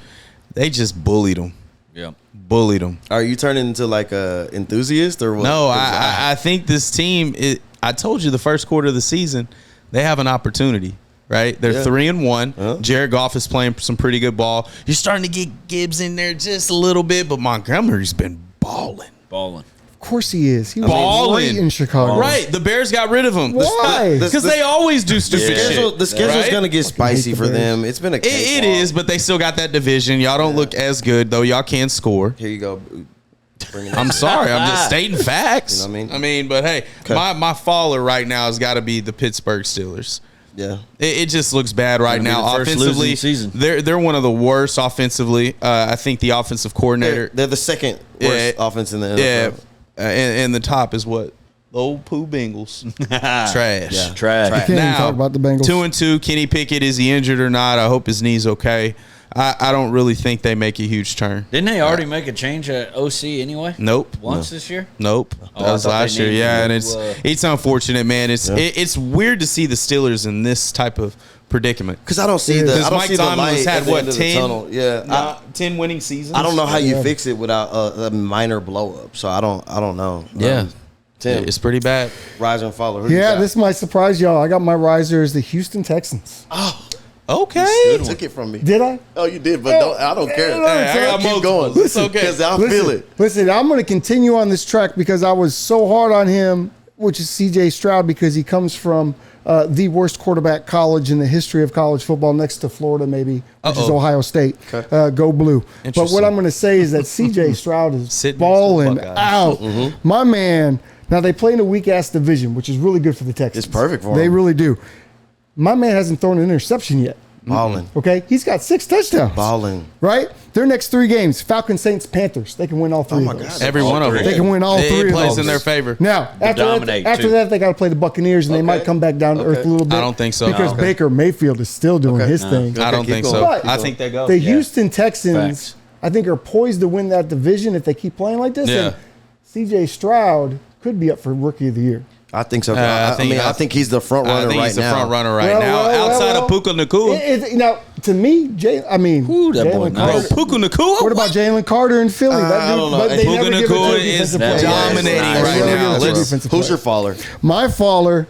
they just bullied them. Yeah. Bullied them. Are you turning into like a enthusiast or what? No, I think this team. I told you the first quarter of the season, they have an opportunity. Right, they're 3-1. Jared Goff is playing some pretty good ball. You're starting to get Gibbs in there just a little bit, but Montgomery's been balling. of course he is. He was Balling. great in Chicago. Right, the Bears got rid of him. Why? Because they always do stupid shit. The schedule's Right? gonna get spicy the for Bears. them. It's been a It cakewalk. is, but they still got that division. Y'all don't look as good, though. Y'all can score. Here you go. Bring it I'm sorry. I'm just stating facts. You know what I mean? But hey, my faller right now has got to be the Pittsburgh Steelers. Yeah. It just looks bad right Gonna be now. the first Offensively, losing season. they're one of the worst offensively. I think the offensive coordinator, They're the second worst offense in the NFL. yeah, and the top is what the old Pooh Bengals, trash. Yeah. Trash. Can't even talk about the Bengals. 2-2. Kenny Pickett, is he injured or not? I hope his knee's okay. I don't really think they make a huge turn. Didn't they already make a change at OC anyway? Nope. Once this year? Nope. Oh, That I was thought they last year. named Yeah, him and it's unfortunate, man. It's weird to see the Steelers in this type of predicament. Because I don't see the Because I don't Mike see the Tomlin light has at had the what, end of the 10? tunnel. Yeah. 10 winning seasons. I don't know how you Yeah. fix it without a minor blow up. So I don't know. Yeah. Tim, It's pretty bad. riser and faller. Who you Yeah, got? this might surprise y'all. I got my riser as the Houston Texans. Okay. You took it from me. Did I? Oh, you did, but I don't care. no, it's I got Keep going. multiples. It's okay. Because I feel it. Listen, I'm going to continue on this track because I was so hard on him, which is C.J. Stroud, because he comes from the worst quarterback college in the history of college football, next to Florida, maybe, which is Ohio State. Go blue. But what Interesting. I'm going to say is that C.J. Stroud is Sitting next to the balling Buckeyes. out. My man. Now they play in a weak ass division, which is really good for the Texans. It's perfect for They him. really do. My man hasn't thrown an interception yet. Balling. Okay, he's got 6 touchdowns. Balling. Right? Their next 3 games: Falcons, Saints, Panthers. They can win all 3 my of those. God. Every one of them. They can win all It 3 of plays those. in their favor. Now, after dominate, that, too. they got to play the Buccaneers, and they might come back down to earth a little bit. I don't think so. because Okay. Baker Mayfield is still doing his thing. I don't keep think going. so. But I think they go. The Houston Texans, Facts. I think, are poised to win that division if they keep playing like this. Yeah. And C.J. Stroud could be up for Rookie of the Year. I think so. I I think he's the front runner I think right he's the now. front runner right now. Outside of Puka Nacua. Now, to me, that boy Jalen nice. Carter. Puka Nacua? What about Jalen Carter in Philly? I don't know. But they Puka never give it to Nacua a is defensive player. dominating They right never now. give it to a Let's- defensive Who's your player. faller? My faller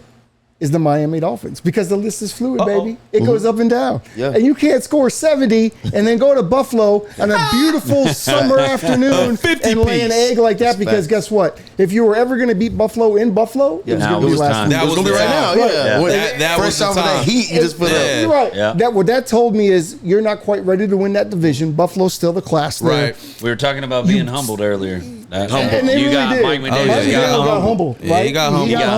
is the Miami Dolphins because the list is fluid, baby. It goes up and down. Yeah. And you can't score 70 and then go to Buffalo on a beautiful summer afternoon 50 and lay an piece. egg like that because guess what? If you were ever going to beat Buffalo in Buffalo, it was now going to it be was last time. week. That It was was gonna be the right now. time. Yeah. When- That was Fresh the off of that time. heat you just put Yeah. up. You're right. Yeah. What that told me is you're not quite ready to win that division. Buffalo's still the class there. Right. We were talking about being humbled earlier. And they You really got did. Mike Oh, McDaniel. yeah, Mike he got McDaniel got humbled. humbled. Yeah, Right? he got humbled. He got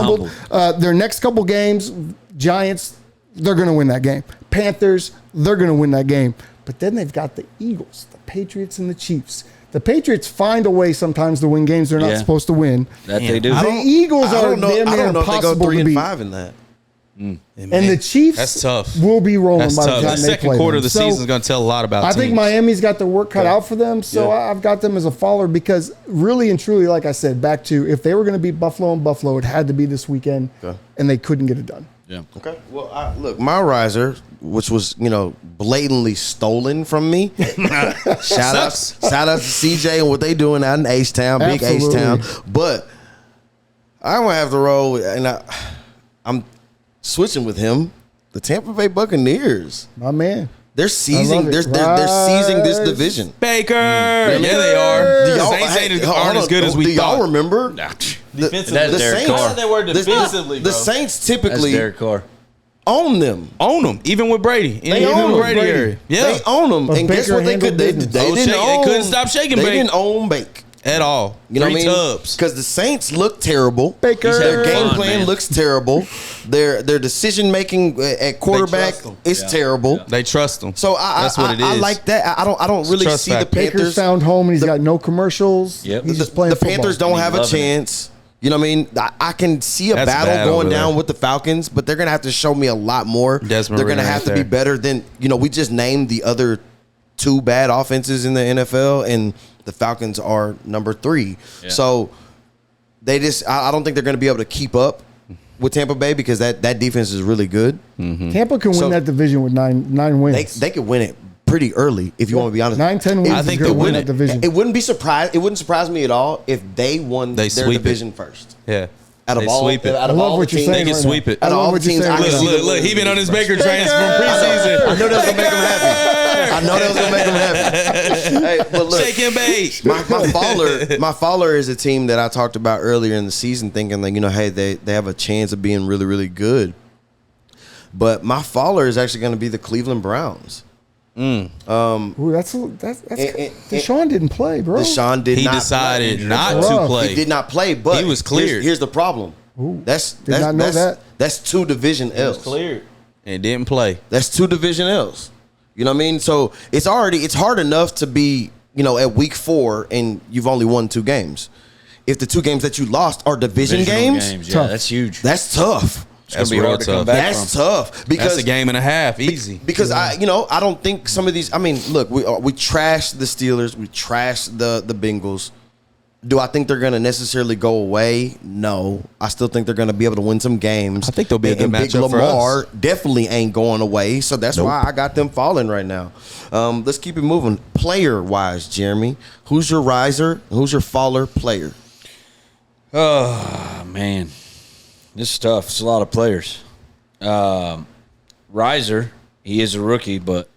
humbled. Their next couple games, Giants, they're going to win that game. Panthers, they're going to win that game. But then they've got the Eagles, the Patriots, and the Chiefs. The Patriots find a way sometimes to win games they're not Yeah. supposed to win. That they do. The Eagles I are don't know. damn I near don't know if they go impossible to 3 beat. and 5 in that. And the Chiefs That's tough. will be rolling That's by the tough. time The they second play quarter them. of the So, season is going to tell a lot about I think teams. Miami's got the work cut out for them, so Yeah. I've got them as a faller because really and truly, like I said, back to if they were going to beat Buffalo and Buffalo, it had to be this weekend, Okay. and they couldn't get it done. Yeah. Okay. Well, look, my riser, which was blatantly stolen from me. shout out to CJ and what they doing out in H Town, big H Absolutely. Town. But I'm gonna have to roll, and I'm switching with him. The Tampa Bay Buccaneers. My man. They're seizing. it. They're seizing this Rise. division. Baker. Yeah, they are. Do The y'all- Saints hey, aren't as good as we Do y'all thought. remember? Defensively. That's Derek Saints, Carr. They were defensively, the bro. Saints That's typically Derek Carr. own them. Own them, even with Brady. They Even own with them. Brady area. Yeah. They own them. But And guess Baker what? They handled could. They business. didn't They own. couldn't stop shaking They Bake. didn't own Bake. At all. You know Three what I mean? tubs. Because the Saints look terrible. Baker. Their game Fun, plan man. looks terrible. Their decision making at quarterback trust 'em. is terrible. They trust them. So That's what it is. I like that. I don't really trust see the factor. Baker's Panthers. found home, and he's got no commercials. Yep. He's The, just playing the football. Panthers don't And he's have a loving it. chance. You know what I mean? I can see a That's battle bad going over down there. with the Falcons, but they're gonna have to show me a lot more. Desmond They're gonna Ridder have right to be there. better than we just named the other 2 bad offenses in the NFL, and the Falcons are number 3. Yeah. So they just I don't think they're gonna be able to keep up with Tampa Bay because that defense is really good. Tampa can win So- that division with nine wins. They could win it pretty early if you want to be honest. 9-10 wins. I is think gonna they'll win win that it. division. It wouldn't be surprised. It wouldn't surprise me at all if they won They their sweep it. division first. Yeah. Out of They all, sweep it. out I of love all what the you're teams, saying. They can right sweep now. it. I Out of love all what the you're teams, saying. I right can now. see Look, he been on his Baker trains from preseason. I know that was gonna make him happy. I know that was gonna make him happy. Hey, but look, Shake and bake. my faller is a team that I talked about earlier in the season, thinking like hey they have a chance of being really really good. But my faller is actually going to be the Cleveland Browns. Ooh, that's Deshaun didn't play, bro. Deshaun did He not decided play. not Rough. to play. He did not play, but He was cleared. Here's the problem. That's not know that. That's 2 division L's. Cleared. And didn't play. That's 2 division L's. You know what I mean? So it's hard enough to be, at week 4 and you've only won 2 games. If the 2 games that you lost are division Divisional games, Yeah, Tough. that's huge. that's tough. It's gonna That's be real hard to come tough. back That's from. tough because That's a game and a half. Easy. Because I don't think some of these. I mean, look, we trashed the Steelers, we trashed the Bengals. Do I think they're going to necessarily go away? No, I still think they're going to be able to win some games. I think they'll be a good And Big matchup for Lamar us. definitely ain't going away, so that's why I got them falling right now. Let's keep it moving. Player wise, Jeremy, who's your riser? Who's your faller player? Oh, man. This is tough. It's a lot of players. Riser, he is a rookie, but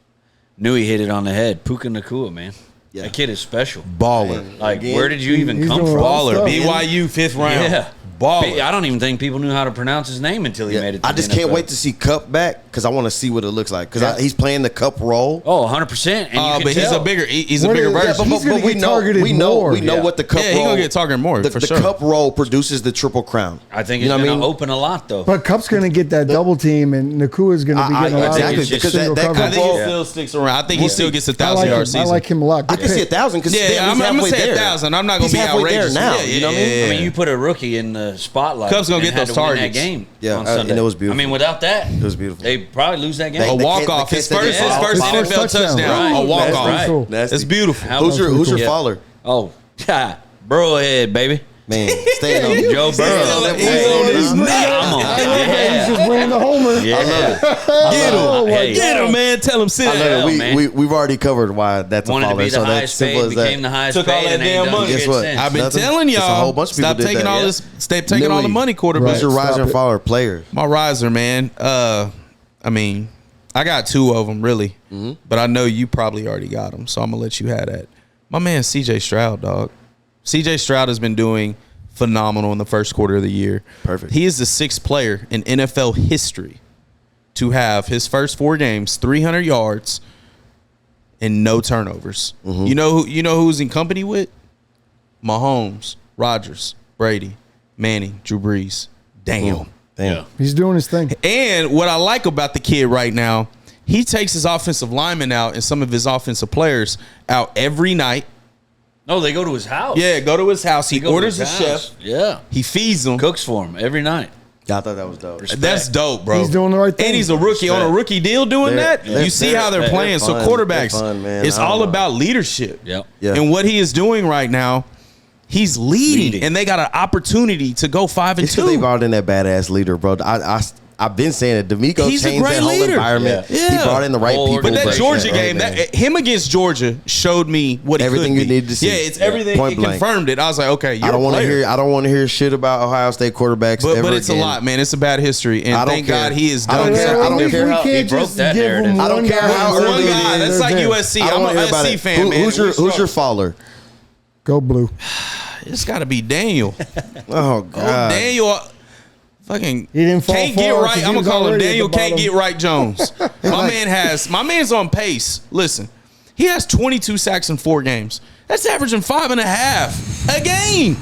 knew he hit it on the head. Puka Nacua, man. Yeah. That kid is special. Baller. Like, Again, where did you even he's come doing from? all Baller. stuff. BYU 5th round. Yeah. Baller. I don't even think people knew how to pronounce his name until he Yeah, made it to I the just can't NFL. wait to see Cup back because I want to see what it looks like because Yeah. he's playing the Cup role. Oh, 100%. And you can But he's tell. a bigger. He's a What bigger is- yeah, version. He's gonna get targeted we know more. Yeah. what the Cup Yeah, role. he gonna get targeted more, The, for the sure. Cup role produces the Triple Crown. I think You it's know what going I to mean? open a lot, though. But Cup's going to get that double team, and Nakua's going to be I- getting a lot exactly, of because single that I coverage. think he Well, still sticks around. I think he still gets a I 1,000 like yard him. I season. like him a lot. I Good can see pick. 1,000 because Yeah, I'm gonna say 1,000. I'm not gonna He's be halfway outrageous. there now. Yeah, You know what I mean? yeah. I mean, you put a rookie in the spotlight. Cubs gonna and get had those to win targets. that game Yeah, on and Sunday. it was beautiful. I mean, without that, It was beautiful. they probably lose that game. A They walk can't- off. they His can't- first they can't- His NFL first touchdown. touchdown. Right. A walk That's off. right. Cool. It's beautiful. Who's your Yeah. faller? Oh, Burrowhead, baby. Man, staying on Joe Burrow. He's on his neck. I'm on. I love that. He's just winning the homer. Yeah. Get him. Hey, Get him, man. Tell him sit I down. know man. we've already covered why that's Wanted a to faller. be the So that's highest simple paid, as that. became the highest Took all paid, that and ain't damn done money. shit Guess what? since. I've been Nothing. telling It's a y'all. whole bunch of people Stop did taking that, all yeah. this. Stop taking all the Literally. money, quarterbacks. Right. Who's your riser Stop and it. faller player? My riser, man. I mean, I got two of them really, but I know you probably already got them, so I'm gonna let you have that. My man, C.J. Stroud, dog. C.J. Stroud has been doing phenomenal in the first quarter of the year. Perfect. He is the sixth player in NFL history to have his first 4 games 300 yards and no turnovers. You know who's in company with? Mahomes, Rodgers, Brady, Manning, Drew Brees. Damn. Damn. He's doing his thing. And what I like about the kid right now, he takes his offensive linemen out and some of his offensive players out every night. No, they go to his house. Yeah, go to his house. He They go to orders a his chef. house. Yeah. He feeds them. Cooks for him every night. Yeah, I thought that was dope. That's dope, bro. He's doing the right thing. And he's a rookie on a rookie deal doing They're- that. they're- You see how they're they're playing. So fun. quarterbacks, They're fun, man. it's I don't all know. about leadership. Yep. Yeah. And what he is doing right now, he's leading. Leading. And they got an opportunity to go 5-2. It's because they brought in that badass leader, bro. I've been saying it. D'Amico He's a changed great that whole leader. environment. Yeah. He brought in the right Whole people. But that Right, Georgia right, game, man. him against Georgia showed me what he Everything could you be. needed to see. Yeah, it's everything. Point It blank. confirmed it. I was like, okay, you're I don't want to a player. hear. I don't want to hear shit about Ohio State quarterbacks. But ever it's again. a lot, man. It's a bad history, and I don't thank care. God he is I don't done care. something I don't we care different. how- can't he broke just that give narrative. them I don't one care guy how who's early One it there. guy. is. That's like They're there. USC. I don't I'm want an to hear about USC it. fan, man. Who's your faller? Go blue. It's got to be Daniel. Oh God. Daniel. Fucking He didn't fall can't far get 'cause right. he I'm was gonna call him already at Daniel the can't bottom. get right Jones. My man's on pace. Listen, he has 22 sacks in 4 games. That's averaging 5.5 a game.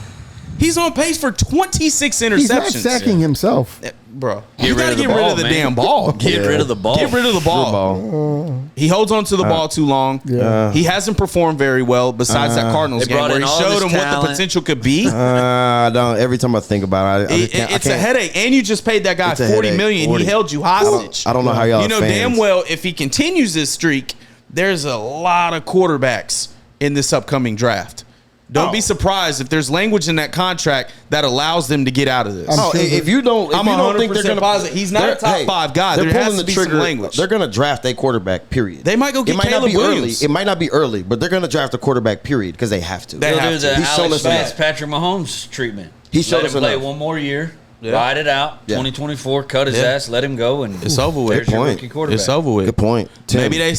He's on pace for 26 interceptions. He's not sacking himself. Bro, Get you rid gotta of the get rid ball, of the man. damn ball. Get rid of the ball. Get rid of the ball. He holds on to the ball too long. Yeah. He hasn't performed very well besides that Cardinals They game brought where in he all showed this him what the talent. potential could be. I don't. Every time I think about it, I just can't, It's I a can't. headache, and you just paid that guy It's a $40 headache. million. 40. He held you hostage. I don't know how y'all. You know are fans. damn well if he continues this streak, there's a lot of quarterbacks in this upcoming draft. Don't be surprised if there's language in that contract that allows them to get out of this. Oh, if you don't, if I'm you don't think 100% they're gonna, positive. He's not a top 5 guy. They're There has pulling to the be some trigger. language. They're gonna draft a quarterback. Period. They might go get It might not Caleb be Williams. early. It might not be early, but they're gonna draft a quarterback. Period, because they have to. They He'll have do to. the He's shown Alex us enough. Fitzpatrick Mahomes treatment. He showed let us him play enough. one more year, Yeah. ride it out. Yeah. 2024, cut his Yeah. ass, let him go, and It's over with. there's your point. rookie quarterback. It's over with. Good point. Tim, Maybe they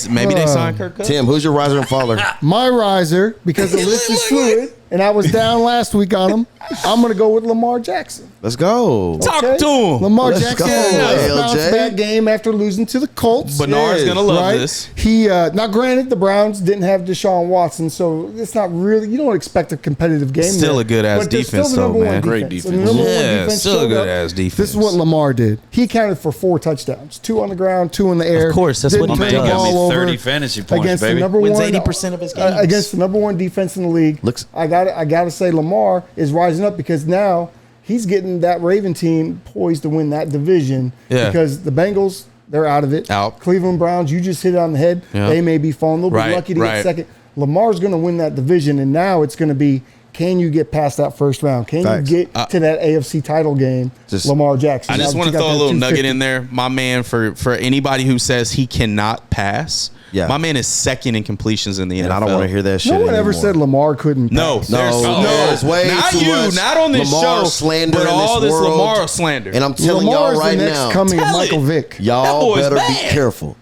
sign Kirk Cousins. Tim, who's your riser and faller? My riser, because the list is fluid, and I was down last week on him, I'm going to go with Lamar Jackson. Let's go. Talk Okay? to him. Lamar Let's Jackson go, had a nice bounce LJ. back game after losing to the Colts. Bernard's Yes. gonna love Right? this. He now, granted, the Browns didn't have Deshaun Watson, so it's not really. You don't expect a competitive game. Still there. a good-ass But they're defense, still the number though, one man. Great defense. defense. And the number one Yeah, defense still a showed up. good-ass defense. This is what Lamar did. He accounted for 4 touchdowns, 2 on the ground, 2 in the air. Of course, that's Didn't what he My man, turn he the does. got ball me over 30 fantasy points, against baby. the number Wins one 80% of his games. against the number 1 defense in the league. Looks- I got to say Lamar is rising up because now he's getting that Raven team poised to win that division. Yeah. Because the Bengals, they're out of it. Out. Cleveland Browns, you just hit it on the head. Yeah. They may be falling. They'll Right, be lucky to right. get second. Lamar's going to win that division, and now it's going to be, can you get past that first round? Can Facts. you get to that AFC title game? Just- Lamar Jackson. I just Now want that to you got throw a that little nugget 250. in there. My man, for anybody who says he cannot pass, Yeah. my man is second in completions in the NFL. And I don't want to hear that shit. No one ever anymore. said Lamar couldn't No, pass. there's No, there's way not too you, much not on this Lamar show, slander but in all this this world. Lamar slander. And I'm telling Lamar y'all is right the next now, coming of Tell Michael it. Vick. That y'all boy's better bad. be careful.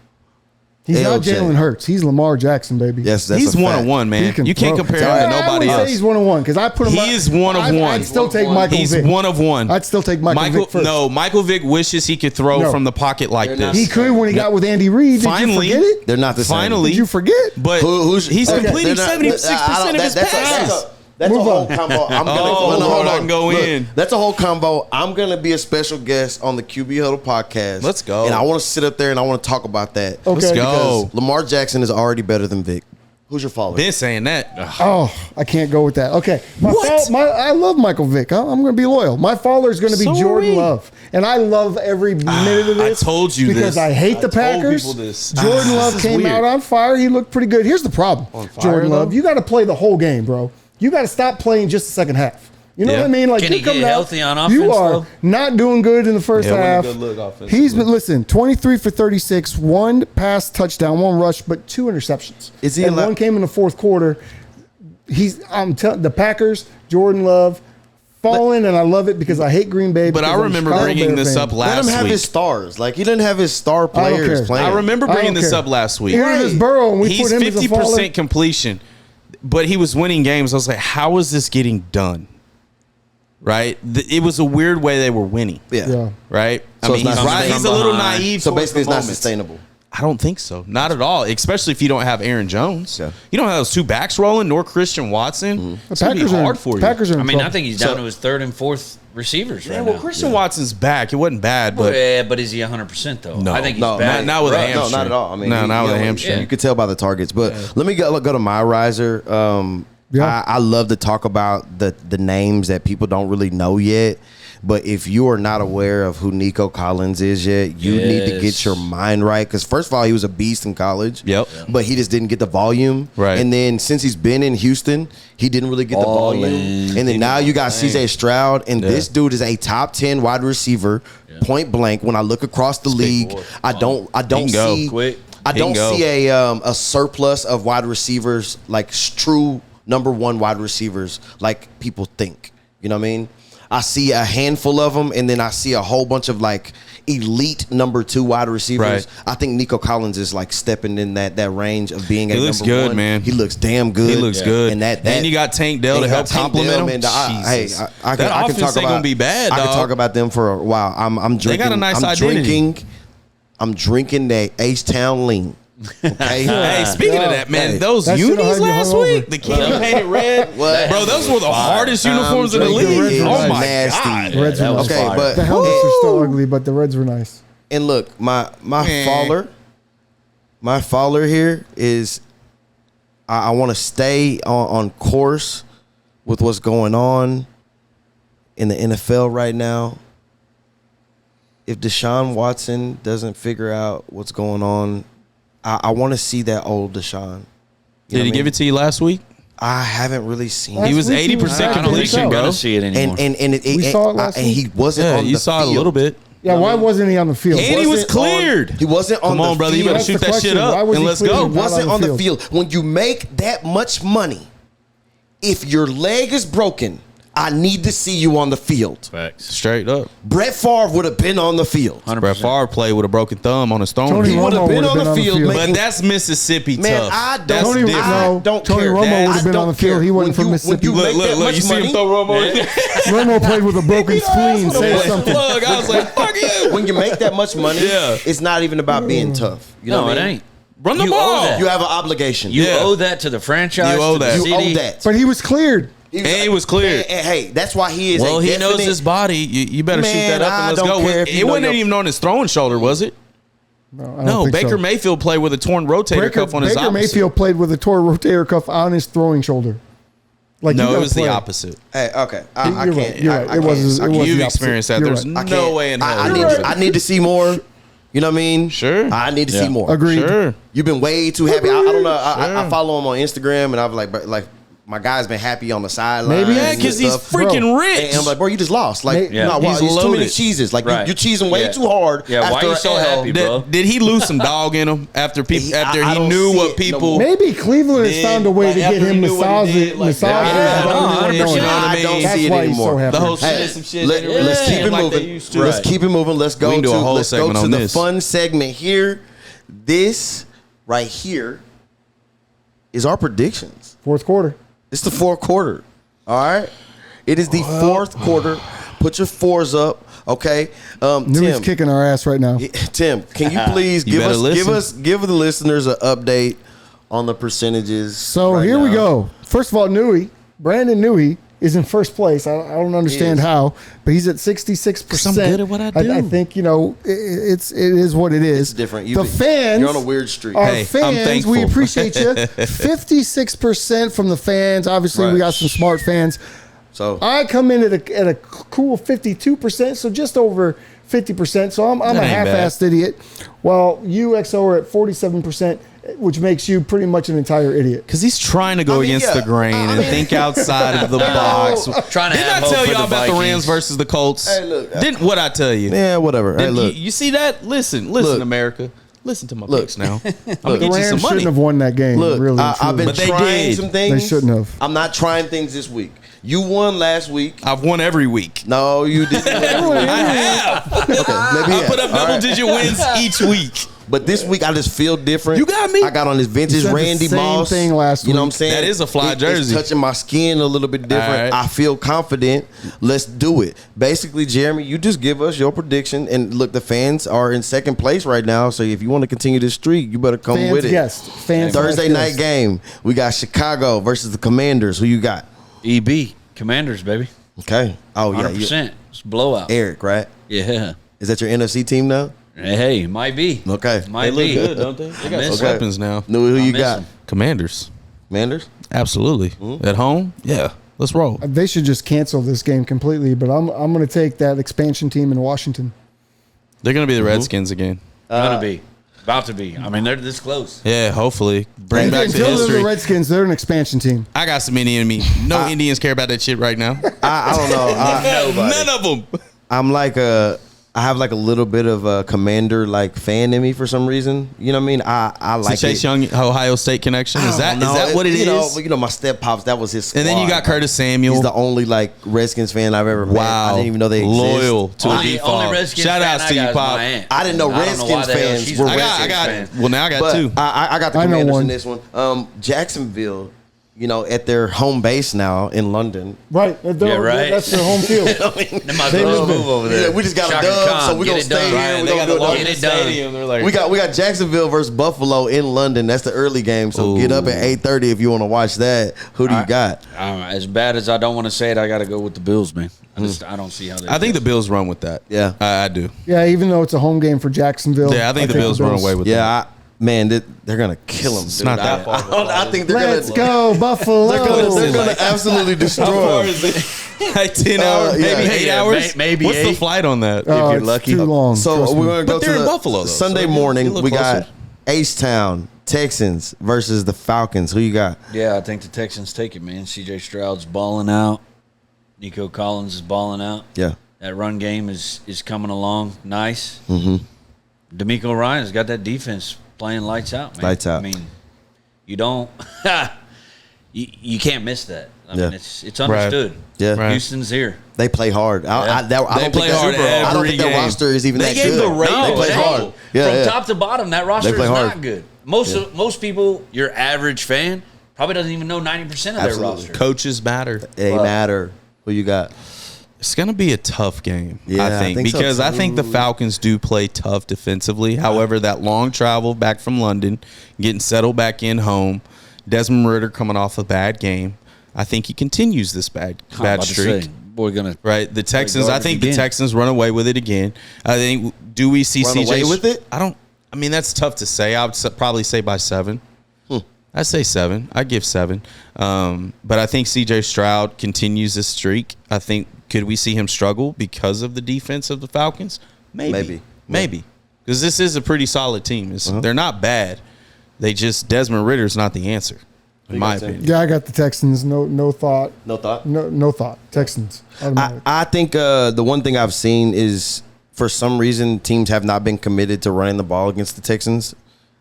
He's not LJ. Jalen Hurts. He's Lamar Jackson, baby. Yes, that's he's a fact. 1-1, man. He can You can't throw. compare Yeah, him to I nobody wouldn't say else. he's 1-1 because I put him. He is 1 of 1. I'd still take Michael He's Vick. 1 of 1. I'd still take Michael Vick first. No, Michael Vick wishes he could throw No. from the pocket like They're not- this. He could when he got with Andy Reid. Did Finally. you forget it? They're not the same. Finally. Did you forget? But Who's he's okay, completing they're not- 76% of his passes. That's a Move whole on. combo. I'm gonna Oh, hold Lord, on. I can go Look, in. That's a whole combo. I'm gonna be a special guest on the QB Huddle podcast. Let's go. And I want to sit up there and I want to talk about that. Okay. Let's go. Because Lamar Jackson is already better than Vic. Who's your follower? Been saying that. Oh, I can't go with that. Okay. What? I love Michael Vick. I'm going to be loyal. My follower is going to be So are Jordan we. Love. And I love every minute of I this. told you because this. I hate the I told Packers. people this. Jordan Love This is came weird. out on fire. He looked pretty good. Here's the problem. On fire, Jordan Love, though? you got to play the whole game, bro. You got to stop playing just the second half. You know Yeah. what I mean? Like, Can you're he get coming out, healthy on offense, You are though? not doing good in the first Yeah, half. wasn't a good look offensively. He's been, listen, 23 for 36, 1 pass touchdown, 1 rush, but 2 interceptions. Is he and allowed- one came in the fourth quarter. I'm telling the Packers, Jordan Love, falling, and I love it because I hate Green Bay. But I because I'm a remember Chicago bringing Bear this fan. up Let him last have week. his stars. Like, he didn't have his star I don't players care. playing. I remember I bringing don't this care. up last week. Here's Burrow, and we He's put him as a faller. 50% completion, but he was winning games. I was like, how is this getting done? Right? It was a weird way they were winning. Yeah. Right? So I it's mean, not he's, right, he's a little behind. naive. So towards basically, it's the not moments. sustainable. I don't think so. Not at all. Especially if you don't have Aaron Jones. Yeah. You don't have those two backs rolling, nor Christian Watson. The It's going to be Packers are hard for you. Packers are in I mean, I trouble. think he's down to his third and fourth receivers Yeah, right well, now. Christian Watson's back. It wasn't bad, but Yeah, but is he 100% though? No. I think he's No, back. not with a No, hamstring. not at all. I mean, No, not with a you know, hamstring. You could tell by the targets. But let me go to my riser. Yeah. I love to talk about the names that people don't really know yet. But if you are not aware of who Nico Collins is yet, you need to get Yes. your mind right. Because first of all, he was a beast in college. Yep. But he just didn't get the volume. Right. And then since he's been in Houston, he didn't really get the volume. And then now you got CJ Stroud, and this dude is a top 10 wide receiver, point blank. When I look across the league, boy. I don't He can go see quick. I He don't can go. see a surplus of wide receivers, like true number one wide receivers, like people think. You know what I mean? I see a handful of them, and then I see a whole bunch of like elite number two wide receivers. Right. I think Nico Collins is like stepping in that range of being a He looks number good, one. man. He looks damn good. he looks good. And that and you got Tank Dell to and you help got Tank complement Dell, him. man. Hey, Jesus. I That can offense talk ain't about, gonna be bad, I can dog. talk about them for a while. I'm drinking. They got a nice I'm identity. I'm drinking that H-Town lean. Okay. Hey, speaking of that, man, Hey, those that should've unis had you last hungover. week, the candy painted red, What? bro, those were the hardest uniforms in the drinking league. red Oh was my nasty. god! The Reds that were was nice. Okay, fire. but The helmets are still ugly, but the Reds were nice. and look, my Man. faller here is I want to stay on course with what's going on in the NFL right now. If Deshaun Watson doesn't figure out what's going on, I want to see that old Deshaun. Did he give it to you last week? I haven't really seen Last He it. was week he was 80% back. I don't think completion, you're bro. gonna see it anymore. And We saw it last and he week. wasn't Yeah, on you the saw field. it a little bit. Yeah, why wasn't he on the field? And he was Wasn't on- cleared. He wasn't on Come the on, brother. You field. better That's shoot the that shit question. Why up was and he let's cleared? go. Not Wasn't on the on the field. field. When you make that much money, if your leg is broken, I need to see you on the field. Facts. Straight up. Brett Favre would have been on the field. 100%. Brett Favre played with a broken thumb on his throwing. Tony He would have Romo been would've on the field, But making- that's Mississippi Man, tough. I don't- That's Tony, different. I no, don't Tony care. Romo That- would have been I on the don't field. care. He wasn't When from you- Mississippi. when you Look, make that look, much you see him money- throw Romo? Romo played with a broken spleen. Say What? something. Plug. I was like, fuck you. When you make that much money, Yeah. it's not even about being tough. You know No, what it I mean? ain't. Run the You owe ball. that. You have an obligation. You Yeah. owe that to the franchise. You owe to the that. You city. owe that. But he was cleared. And he was cleared. And hey, that's why he is. Well, a he knows definite- his body. You better shoot Man, that up I and let's don't go. care if you It know wasn't your- even on his throwing shoulder, was it? I don't No, think Baker so. Mayfield played with a torn rotator cuff on his Baker opposite. Mayfield played with a torn rotator cuff on his throwing shoulder. Like you No, it gotta was play. the opposite. Hey, okay. I You're can't. right. You're right. I It was. can't. It I was can't. You've the opposite. experienced that. You're There's right. I no can't. way in hell. I you're need. right. I need to see more. You know what I mean? Sure. I need to see more. Agreed. Sure. You've been way too happy. I don't know. Sure. I follow him on Instagram, and I'm like my guy's been happy on the sideline. Maybe. Yeah, because he's freaking rich. And I'm like, bro, you just lost. Like, Yeah. no, He's it's too many loaded. cheeses. Like, Right. you're cheesing way Yeah. too hard. Yeah, why after you so a L. happy, bro? Did he lose some dog in him after people? I After he don't knew see what it no people? more. Maybe Cleveland has Then, found a way like, to get after he him knew what he massages. did, like, Massages. yeah, without no, even 100%. knowing. You know what I I mean? don't That's see it why he's so anymore. happy. The whole Hey, shit, some shit. let's keep it like they moving. used to. Let's Right. keep it moving. Let's go We can do a whole let's go segment to on the this. fun segment here. This right here is our predictions. Fourth quarter. It's the fourth quarter. All right. It is the fourth quarter. Put your fours up. Okay. Newey's Tim, kicking our ass right now. Tim, can you please You better give the listeners an update on the percentages? So right here we now? go. First of all, Brandon Newey is in first place. I don't understand is. how, but he's at 66%. 'Cause I'm good at what I do. I think it is what it is. It's different. The fans. You're on a weird streak. Our Hey, I'm fans, we thankful. appreciate you. 56% from the fans. Obviously, we Right. got some smart fans. So I come in at a cool 52%, so just over 50%. So I'm a That ain't half-assed idiot. While UXO are at 47%, which makes you pretty much an entire idiot. Because he's trying to go against yeah. the grain and think outside of the box. Trying to Didn't I have hope tell for y'all the about the Vikings. Rams versus the Colts? Hey, look. Didn't what I tell you? Yeah, whatever. Hey, look. You see that? Listen, Look. America. Listen to my Look. picks now. I'm The gonna get you Rams some shouldn't money. have won that game. Look, really, I've truly. been But they trying did. some things. They shouldn't have. I'm not trying things this week. You won last week. I've won every week. No, you didn't. I have. Okay, maybe I yeah. put up All right. double-digit wins each week. But this week I just feel different. You got me. I got on this vintage You said the Randy same Moss thing last You know what I'm week. saying? That is a fly jersey. It's touching my skin a little bit different. All right. I feel confident. Let's do it. Basically, Jeremy, you just give us your prediction. And look, the fans are in second place right now. So if you want to continue this streak, you better come Fans with it. guessed. Fans Thursday guessed. night game. We got Chicago versus the Commanders. Who you got? EB Commanders, baby. Okay. Oh yeah, 100%. It's a blowout. Eric, right? Yeah. Is that your NFC team now? Hey, might be. Okay. Might They look be. good, don't they? They got miss some them. weapons now. Who you miss got? them. Commanders. Commanders? Absolutely. At home? Yeah. Let's roll. They should just cancel this game completely, but I'm going to take that expansion team in Washington. They're going to be the Redskins again. Gonna be. About to be. I mean, they're this close. Yeah, hopefully. Bring back the Until they're the history. Redskins, they're an expansion team. I got some Indian in me. No Indians care about that shit right now. I don't know. None of them. I'm like I have like a little bit of a Commander like fan in me for some reason. You know what I mean? I like Chase it. Young, Ohio State connection. Is that what it is? You know, my step pops. That was his. Squad. And then you got Curtis Samuel. He's the only like Redskins fan I've ever met. Wow. I didn't even know they exist. Loyal to the Only default. Redskins Shout fan out I to got you, is Pop. my aunt. I didn't know why Redskins the hell fans she's were a I got Redskins fan. well, now I got But two. I got the I know Commanders one. in this one. Jacksonville, you know, at their home base now in London. Right. Yeah, right. That's their home field. They might They as well live move over there. Yeah, we just got Shaka a dub, Khan, so we're get gonna it stay done. here. Right, We're they gonna got the do it. London Get it done. Stadium. They're like, We got Jacksonville versus Buffalo in London. That's the early game. So get up at 8:30 if you want to watch that. Who do you got? As bad as I don't want to say it, I got to go with the Bills, man. I don't see how they. I think the Bills run with that. Yeah. I do. Yeah, even though it's a home game for Jacksonville. Yeah, I think the Bills run away with that. Yeah, man, they're gonna kill them. It's not that far. I think they're Let's gonna. go, Buffalo. They're gonna absolutely destroy. How far them. is it? Like 10 hours, yeah. maybe 8 Yeah, hours? maybe What's the 8. flight on that? Oh, you're it's lucky. too long. So trust we're me. gonna go But to they're in the Buffalo, though, Sunday so you morning. look We got closer. H-Town Texans versus the Falcons. Who you got? Yeah, I think the Texans take it, man. C.J. Stroud's balling out. Nico Collins is balling out. Yeah. That run game is coming along nice. Mm-hmm. D'Amico Ryan's got that defense playing lights out, man. Lights out. I mean, you don't you can't miss that. I Yeah. mean, it's understood. Yeah. Right. Houston's here. They play hard. I They don't play think that hard Super Bowl. I don't every think their game. roster is even They that gave good. the Ravens they play it hard. ain't. Yeah, From yeah. top to bottom, that roster They is play hard. not good. Most people, your average fan, probably doesn't even know 90% of their Absolutely. roster. Coaches matter. They matter. Who you got? It's going to be a tough game, Yeah, I I think, think so, because I too. think the Falcons do play tough defensively. However, that long travel back from London, getting settled back in home, Desmond Ridder coming off a bad game, I think he continues this bad about to streak. say, boy, gonna Right, the Texans. I garbage think the again. Texans run away with it again. I think. Do we see Run CJ away with it? I mean, that's tough to say. I would probably say by 7. I'd say 7. I'd give 7. But I think CJ Stroud continues this streak. I think could we see him struggle because of the defense of the Falcons? Maybe. Because this is a pretty solid team. They're not bad. They just Desmond Ritter's not the answer, in my opinion. Yeah, I got the Texans. No thought. No thought. No thought. Texans. Automatic. I think the one thing I've seen is for some reason teams have not been committed to running the ball against the Texans.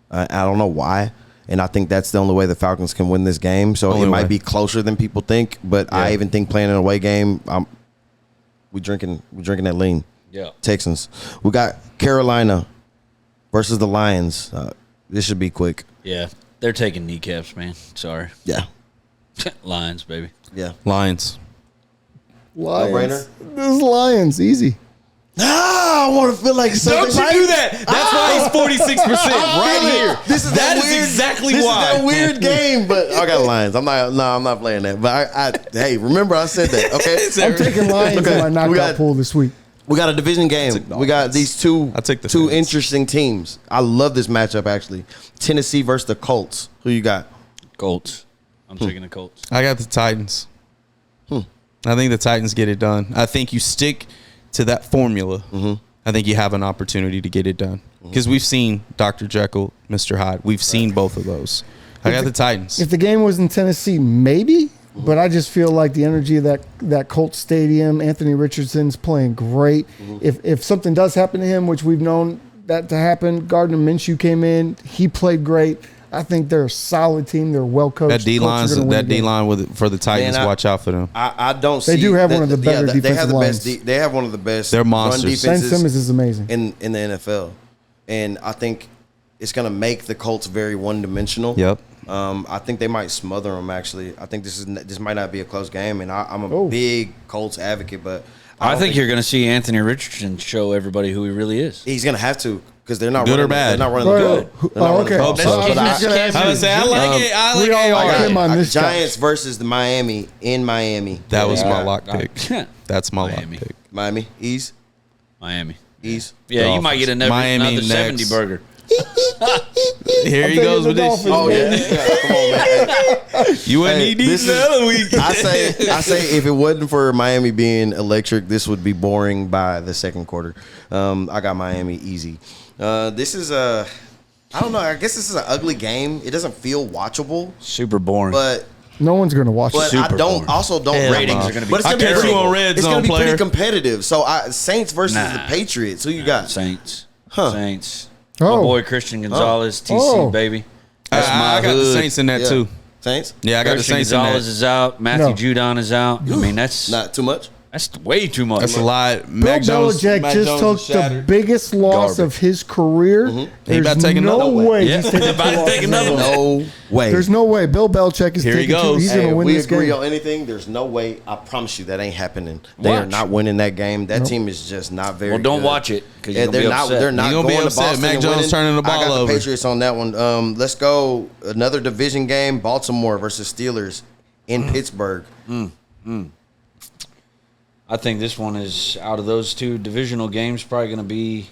I don't know why. And I think that's the only way the Falcons can win this game. So Only it might way. be closer than people think. But I even think playing an away game, we drinking that lean. Yeah. Texans. We got Carolina versus the Lions. This should be quick. Yeah. They're taking kneecaps, man. Sorry. Yeah. Lions, baby. Yeah. Lions. Lions. This is Lions. Easy. I want to feel like Don't you do that? That's why he's 46% right here. This is that that is weird, exactly this why. is that weird game, but I got Lions. I'm not playing that. But hey, remember I said that. Okay, I'm taking Lions Okay, in my we knockout got- pool this week. we got a division game. We got these two I'll take the two Fins. interesting teams. I love this matchup actually. Tennessee versus the Colts. Who you got? Colts. I'm taking the Colts. I got the Titans. I think the Titans get it done. I think you stick to that formula I think you have an opportunity to get it done. Because we've seen Dr. Jekyll, Mr. Hyde. We've seen both of those. I got the Titans. If the game was in Tennessee, maybe. But I just feel like the energy of that Colts stadium, Anthony Richardson's playing great. If something does happen to him, which we've known that to happen, Gardner Minshew came in. He played great. I think they're a solid team. They're well coached. That D-line for the Titans, watch out for them. I don't see. They do have one of the better defensive lines. They have one of the best. They're monsters. Run defenses Ben Simmons is amazing in the NFL, and I think it's going to make the Colts very one-dimensional. Yep. I think they might smother them. Actually, I think this might not be a close game, and I'm a big Colts advocate, but I think you're going to see Anthony Richardson show everybody who he really is. He's going to have to. Because they're not good running, or bad. They're not running the good. Okay. I like it. I like it. Giants versus the Miami in Miami. That was my lock pick. That's my lock pick. Miami. Ease. Miami. Ease. Yeah, you might get another Miami 70 burger. Here he goes with this. Oh yeah, come on, man. You wouldn't need these the other week. I say if it wasn't for Miami being electric, this would be boring by the second quarter. I got Miami easy. This is I don't know. I guess this is an ugly game. It doesn't feel watchable. Super boring. But no one's going to watch it. But I don't. Also, don't. Ratings are going to be. But it's going to be catch you on red It's zone, going to be player. pretty competitive. So Saints versus the Patriots. Who you got? Saints. Huh. Saints. Oh. My boy Christian Gonzalez, TC, Oh. baby. That's my I got the hood. Saints in that too. Saints. Yeah, I got the Christian Saints in Gonzalez that. is out. Matthew Judon is out. I mean, that's Not too much. way too much. That's a lot. Bill Mac Jones Belichick Mac just Jones took is the shattered. biggest loss of his career. He There's about to take no another one. way Yeah. he's taking About to take another one. No way. There's no way. Bill Belichick is Here he taking two. goes. He's Hey, going to if win we this agree game. on anything, there's no way. I promise you that ain't happening. They are Watch. not winning that game. That team is just not very. Well, don't good. watch it because Yeah, you're they're gonna be not. upset. They're not You're gonna be going to upset. Boston. Mac and Jones winning. turning the ball I got over. the Patriots on that one. Let's go another division game: Baltimore versus Steelers in Pittsburgh. I think this one is out of those two divisional games probably going to be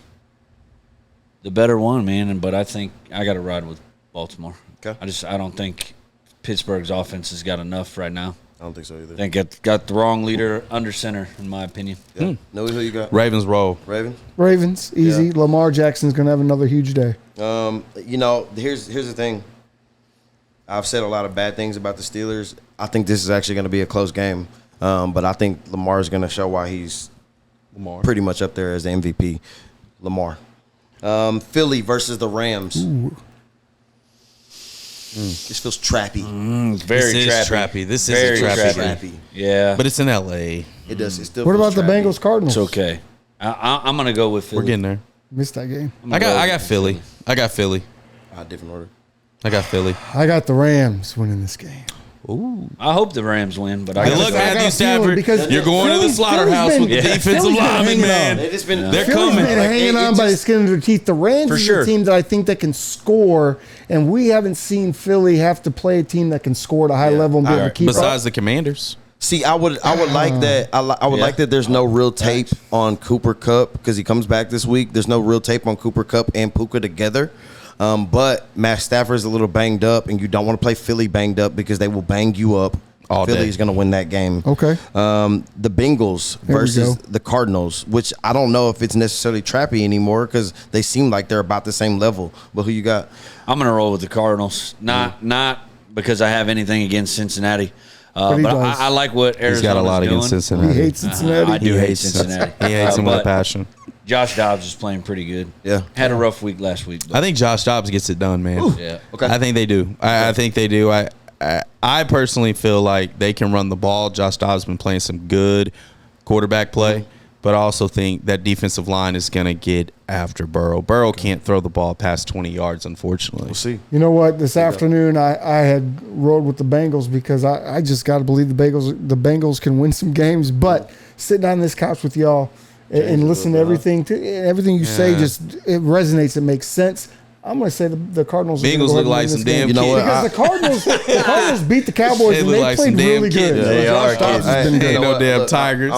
the better one, man. But I think I got to ride with Baltimore. Okay. I don't think Pittsburgh's offense has got enough right now. I don't think so either. I think it got the wrong leader under center, in my opinion. Yeah. Know who you got? Ravens roll. Ravens, easy. Yeah. Lamar Jackson's going to have another huge day. Here's the thing. I've said a lot of bad things about the Steelers. I think this is actually going to be a close game. But I think Lamar is going to show why he's pretty much up there as the MVP. Lamar. Philly versus the Rams. This feels trappy. Very This is trappy. trappy. This is Very a trappy. trappy. Trappy. Yeah, But it's in L.A. It does. It still. What feels about the trappy. Bengals Cardinals? it's okay. I'm going to go with Philly. We're getting there. Missed that game. I got Philly. I got Philly. Different order. I got Philly. I got the Rams winning this game. I hope the Rams win, but I Good got luck, the I got Matthew a feeling Stafford. because You're going to the Philly's slaughterhouse been- with the yeah, defensive Philly's been linemen, hanging man. on. They're They're Philly's coming. been hanging on by the skin of their teeth. The Rams For is sure. a team that I think that can score, and we haven't seen Philly have to play a team that can score at a high level and be able to keep Besides up. the Commanders. See, I would like that. I would like that. There's no real tape on Cooper Kupp because he comes back this week. There's no real tape on Cooper Kupp and Puka together. But Matt Stafford's a little banged up, and you don't want to play Philly banged up because they will bang you up. All day. Philly's going to win that game. Okay. The Bengals There we versus go. the Cardinals, which I don't know if it's necessarily trappy anymore because they seem like they're about the same level. But who you got? I'm going to roll with the Cardinals. Not because I have anything against Cincinnati. But he But does. I like what Arizona's He's got a lot doing. against Cincinnati. He hates Cincinnati. I do hate Cincinnati. He hates him with a But passion. Josh Dobbs is playing pretty good. Yeah. Had a rough week last week. But I think Josh Dobbs gets it done, man. yeah. Okay. I think they do. I think they do. I personally feel like they can run the ball. Josh Dobbs has been playing some good quarterback play, but I also think that defensive line is going to get after Burrow. Burrow can't throw the ball past 20 yards, unfortunately. We'll see. You know what? This afternoon, I had rode with the Bengals because I just got to believe the Bengals can win some games. But sitting on this couch with y'all and listen to everything you say, just it resonates. It makes sense. I'm going to say the Cardinals. Bengals look like some damn kids. Because the Cardinals beat the Cowboys They and look they like played some damn really kids. good. They Josh are Dobbs kids. has been Ain't good. no what? damn Look, Tigers.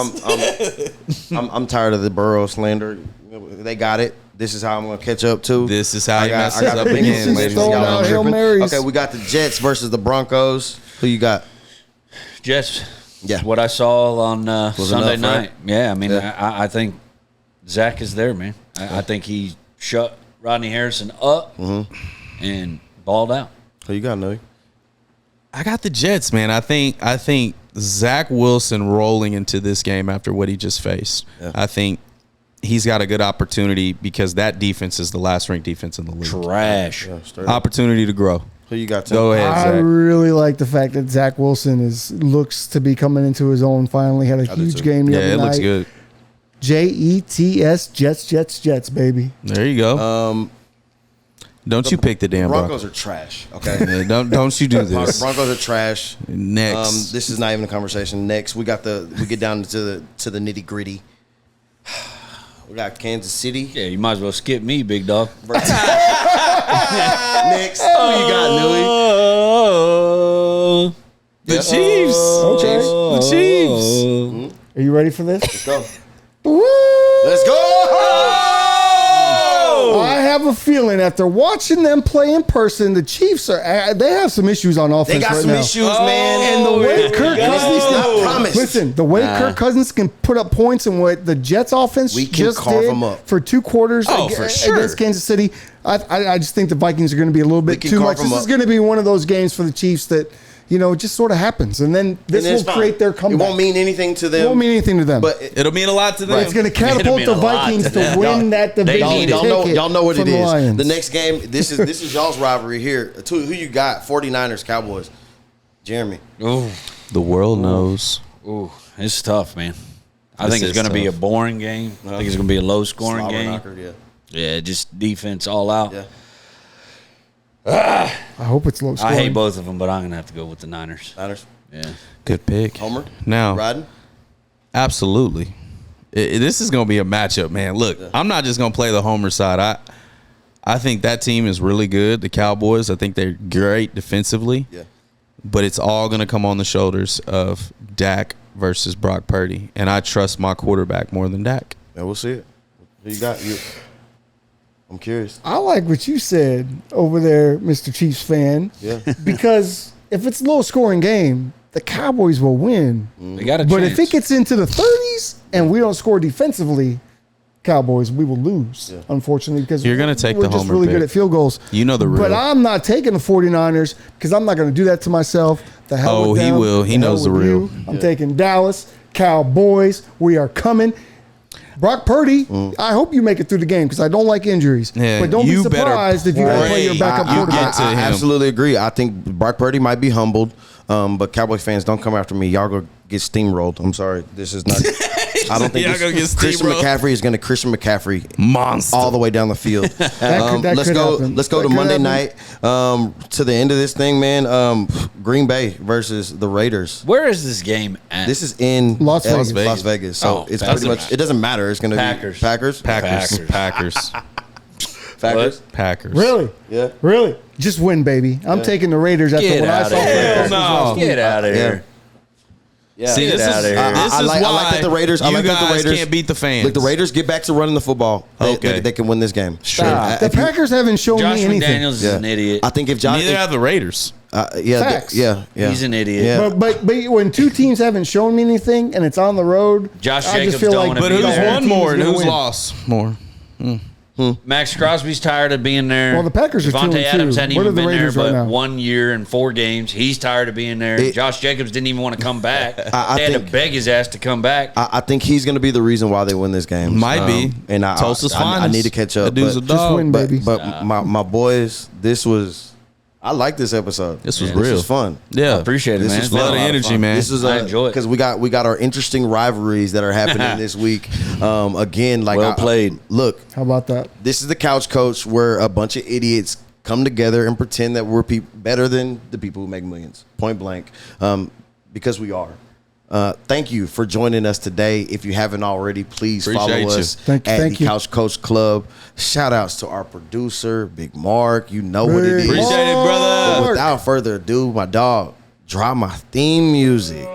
I'm tired of the Burrow slander. They got it. This is how I'm going to catch up too. This is how he messes got up the again, Bengals. ladies and Y'all throwing out ain't Hail tripping. Marys. Okay, we got the Jets versus the Broncos. Who you got? Jets. Yeah. What I saw on Sunday enough, right? night. Yeah, I mean, Yeah. I think Zach is there, man. I think he shut Rodney Harrison up and balled out. Who you got, Noe? I got the Jets, man. I think Zach Wilson rolling into this game after what he just faced. Yeah. I think he's got a good opportunity because that defense is the last ranked defense in the league. Trash. Yeah, opportunity to grow. Who you got, Tim? Go ahead, I Zach. really like the fact that Zach Wilson looks to be coming into his own finally. Had a huge game the other night. Yeah, it looks good. Jets, Jets, baby. There you go. Don't you pick the damn Broncos are trash. Okay. Yeah, don't you do this. Broncos are trash. Next. This is not even a conversation. Next, we get down to the nitty gritty. We got Kansas City. Yeah, you might as well skip me, big dog. Next, who you got, Newey? The Chiefs. Okay. The Chiefs. Are you ready for this? Let's go. Woo! Let's go. I have a feeling after watching them play in person, the Chiefs they have some issues on offense. They got right some now. issues, man. And the way Kirk Cousins not promised. Listen, the way Kirk Cousins can put up points and what the Jets offense We can just carve did them up. for 2 quarters for sure. against Kansas City, I just think the Vikings are going to be a little bit can too carve much. them This is up. going to be one of those games for the Chiefs that, it just sort of happens. And then this And it's will fine. create their comeback. It won't mean anything to them. It won't mean anything to them. But It'll mean a lot to them. it's going to catapult mean the a lot Vikings to to them. win that division. need it. Y'all know what it from the is. Lions. The next game, this is y'all's rivalry here. Who you got? 49ers, Cowboys. Jeremy. Ooh, The world knows. it's tough, man. I This think it's is going to be a tough. boring game. I think it's going to be a low-scoring Slobber game. knocker, yeah. Yeah, just defense all out. Yeah. I hope it's low scoring. I hate both of them, but I'm going to have to go with the Niners. Niners. Yeah. Good pick. Homer. Now, Riding. absolutely. This is going to be a matchup, man. Look, I'm not just going to play the homer side. I think that team is really good. The Cowboys, I think they're great defensively. Yeah. But it's all going to come on the shoulders of Dak versus Brock Purdy. And I trust my quarterback more than Dak. Yeah, we'll see it. Who you got? I'm curious. I like what you said over there, Mr. Chiefs fan. Yeah. Because if it's a low scoring game, the Cowboys will win. They got a But chance. if it gets into the 30s and we don't score defensively, Cowboys, we will lose, unfortunately, because You're gonna take we're the just homer really pick. good at field goals. You know the But real. I'm not taking the 49ers because I'm not going to do that to myself. The hell Oh, with he them. will. He The hell knows the with real. you. I'm taking Dallas, Cowboys. We are coming. Brock Purdy, I hope you make it through the game because I don't like injuries. Yeah, but don't be you better surprised if you got to play your pray backup you quarterback. get to I him. absolutely agree. I think Brock Purdy might be humbled, but Cowboys fans, don't come after me. Y'all go get steamrolled. I'm sorry. This is not. I don't think Y'all gonna get Christian steamrolled. McCaffrey is going to Christian McCaffrey Monster. all the way down the field. that Let's could go. happen. Let's go That to could Monday happen. night. To the end of this thing, man. Green Bay versus the Raiders. Where is this game at? This is in Las Vegas. Las Vegas. So Oh, it's doesn't pretty much. matter. It doesn't matter. It's going to Packers. be Packers. Packers. Packers. Packers. Really? Yeah. Really? Just win, baby. I'm taking the Raiders after Get what I outta saw. from the here. Packers No. last week. Get out of here. Yeah. See, Get this outta is, here. this I is like why that the Raiders. I you like that the guys Raiders can't beat the fans. Look, the Raiders get back to running the football. Okay. They can win this game. Sure. The Packers haven't shown Josh me anything. McDaniels is an idiot. I think if Josh, Neither have the Raiders. Facts. yeah, He's an idiot. Yeah. But when two teams haven't shown me anything and it's on the road, Josh I Jacobs just feel don't like wanna But be who's there. won team's more and gonna who's win. lost more? Max Crosby's tired of being there. Well, the Packers are Devontae 2-2. Adams hadn't What even are the been Raiders there right but now? 1 year and 4 games. He's tired of being there. Josh Jacobs didn't even want to come back. I they had think- to beg his ass to come back. I think he's going to be the reason why they win this game. Might be. And Tulsa's I finest. need to catch up. That dude's but, a dog. Just win, baby. But my boys, this was. I like this episode. This was This real. was fun. Yeah. Appreciate it, This man. is It's been lot a of lot energy, fun. man. This is I enjoy it. because we got our interesting rivalries that are happening this week. Again, like Well played. Look, How about that? this is the Couch Coach, where a bunch of idiots come together and pretend that we're better than the people who make millions. Point blank, because we are. Thank you for joining us today. If you haven't already, please Appreciate follow you. us Thank at you. the Couch Coach Club. Shout outs to our producer, Big Mark. You know what it is. Big Appreciate it, brother. But without further ado, my dog, drop my theme music.